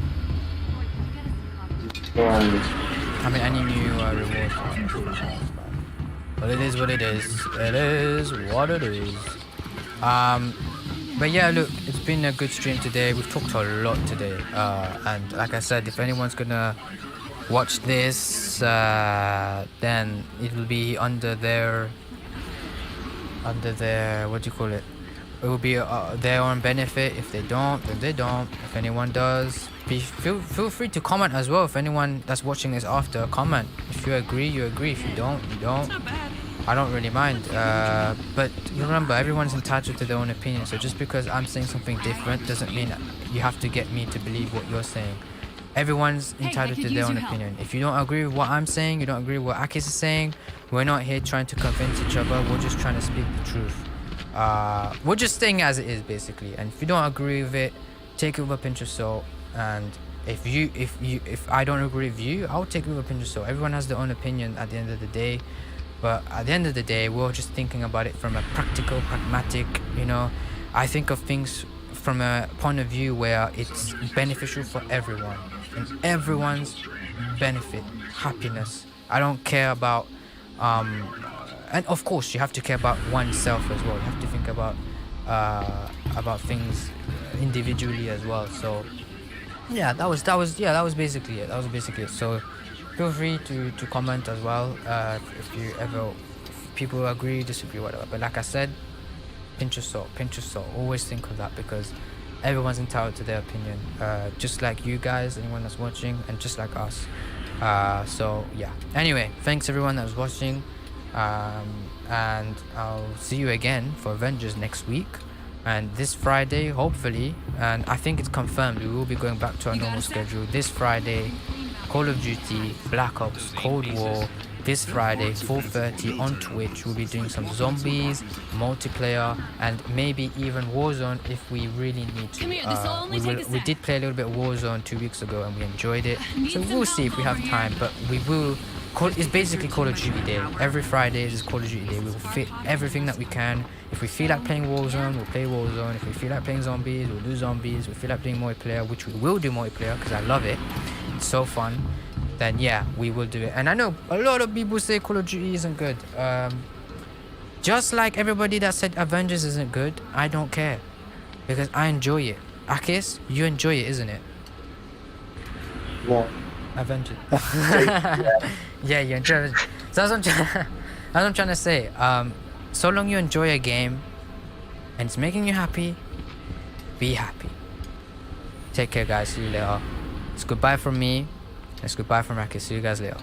I mean, any new rewards. But it is what it is. It is what it is. But yeah, look, it's been a good stream today. We've talked a lot today. And like I said, if anyone's gonna watch this, then it will be under their what do you call it? It will be their own benefit. If they don't, then they don't. If anyone does, feel free to comment as well. If anyone that's watching this after, comment. If you agree, you agree. If you don't, you don't. I don't really mind. But remember, everyone's entitled to their own opinion. So just because I'm saying something different doesn't mean that you have to get me to believe what you're saying. Everyone's entitled to their own opinion. If you don't agree with what I'm saying, you don't agree with what Akis is saying, we're not here trying to convince each other. We're just trying to speak the truth. We're just saying as it is, basically. And if you don't agree with it, take it with a pinch of salt. And if I don't agree with you, I'll take it with a pinch of salt. Everyone has their own opinion at the end of the day. But at the end of the day, we're just thinking about it from a practical, pragmatic, I think of things from a point of view where it's beneficial for everyone. And everyone's benefit, happiness. I don't care about, and of course you have to care about oneself as well. You have to think about things individually as well. So yeah, that was basically it. So feel free to comment as well if people agree, disagree, whatever. But like I said, pinch of salt. Always think of that, because everyone's entitled to their opinion, just like you guys, anyone that's watching, and just like us. So yeah, anyway, thanks everyone that was watching, and I'll see you again for Avengers next week, and this Friday hopefully, and I think it's confirmed, we will be going back to our normal schedule this Friday. Call of Duty, Black Ops, Cold War, this Friday, 4:30 on Twitch. We'll be doing some zombies, multiplayer, and maybe even Warzone if we really need to. We did play a little bit of Warzone 2 weeks ago and we enjoyed it. So we'll see if we have time, but we will. It's basically Call of Duty Day. Every Friday is Call of Duty Day. We will fit everything that we can. If we feel like playing Warzone, we'll play Warzone. If we feel like playing zombies, we'll do zombies. If we feel like playing multiplayer, which we will do multiplayer because I love it. It's so fun. Then yeah, we will do it. And I know a lot of people say Call of Duty isn't good. Just like everybody that said Avengers isn't good, I don't care. Because I enjoy it. Akis, you enjoy it, isn't it? Yeah. Avengers. Yeah, you enjoy it. So that's what I'm trying to say. So long you enjoy a game and it's making you happy, be happy. Take care, guys. See you later. It's goodbye from me. It's goodbye from Akis. See you guys later.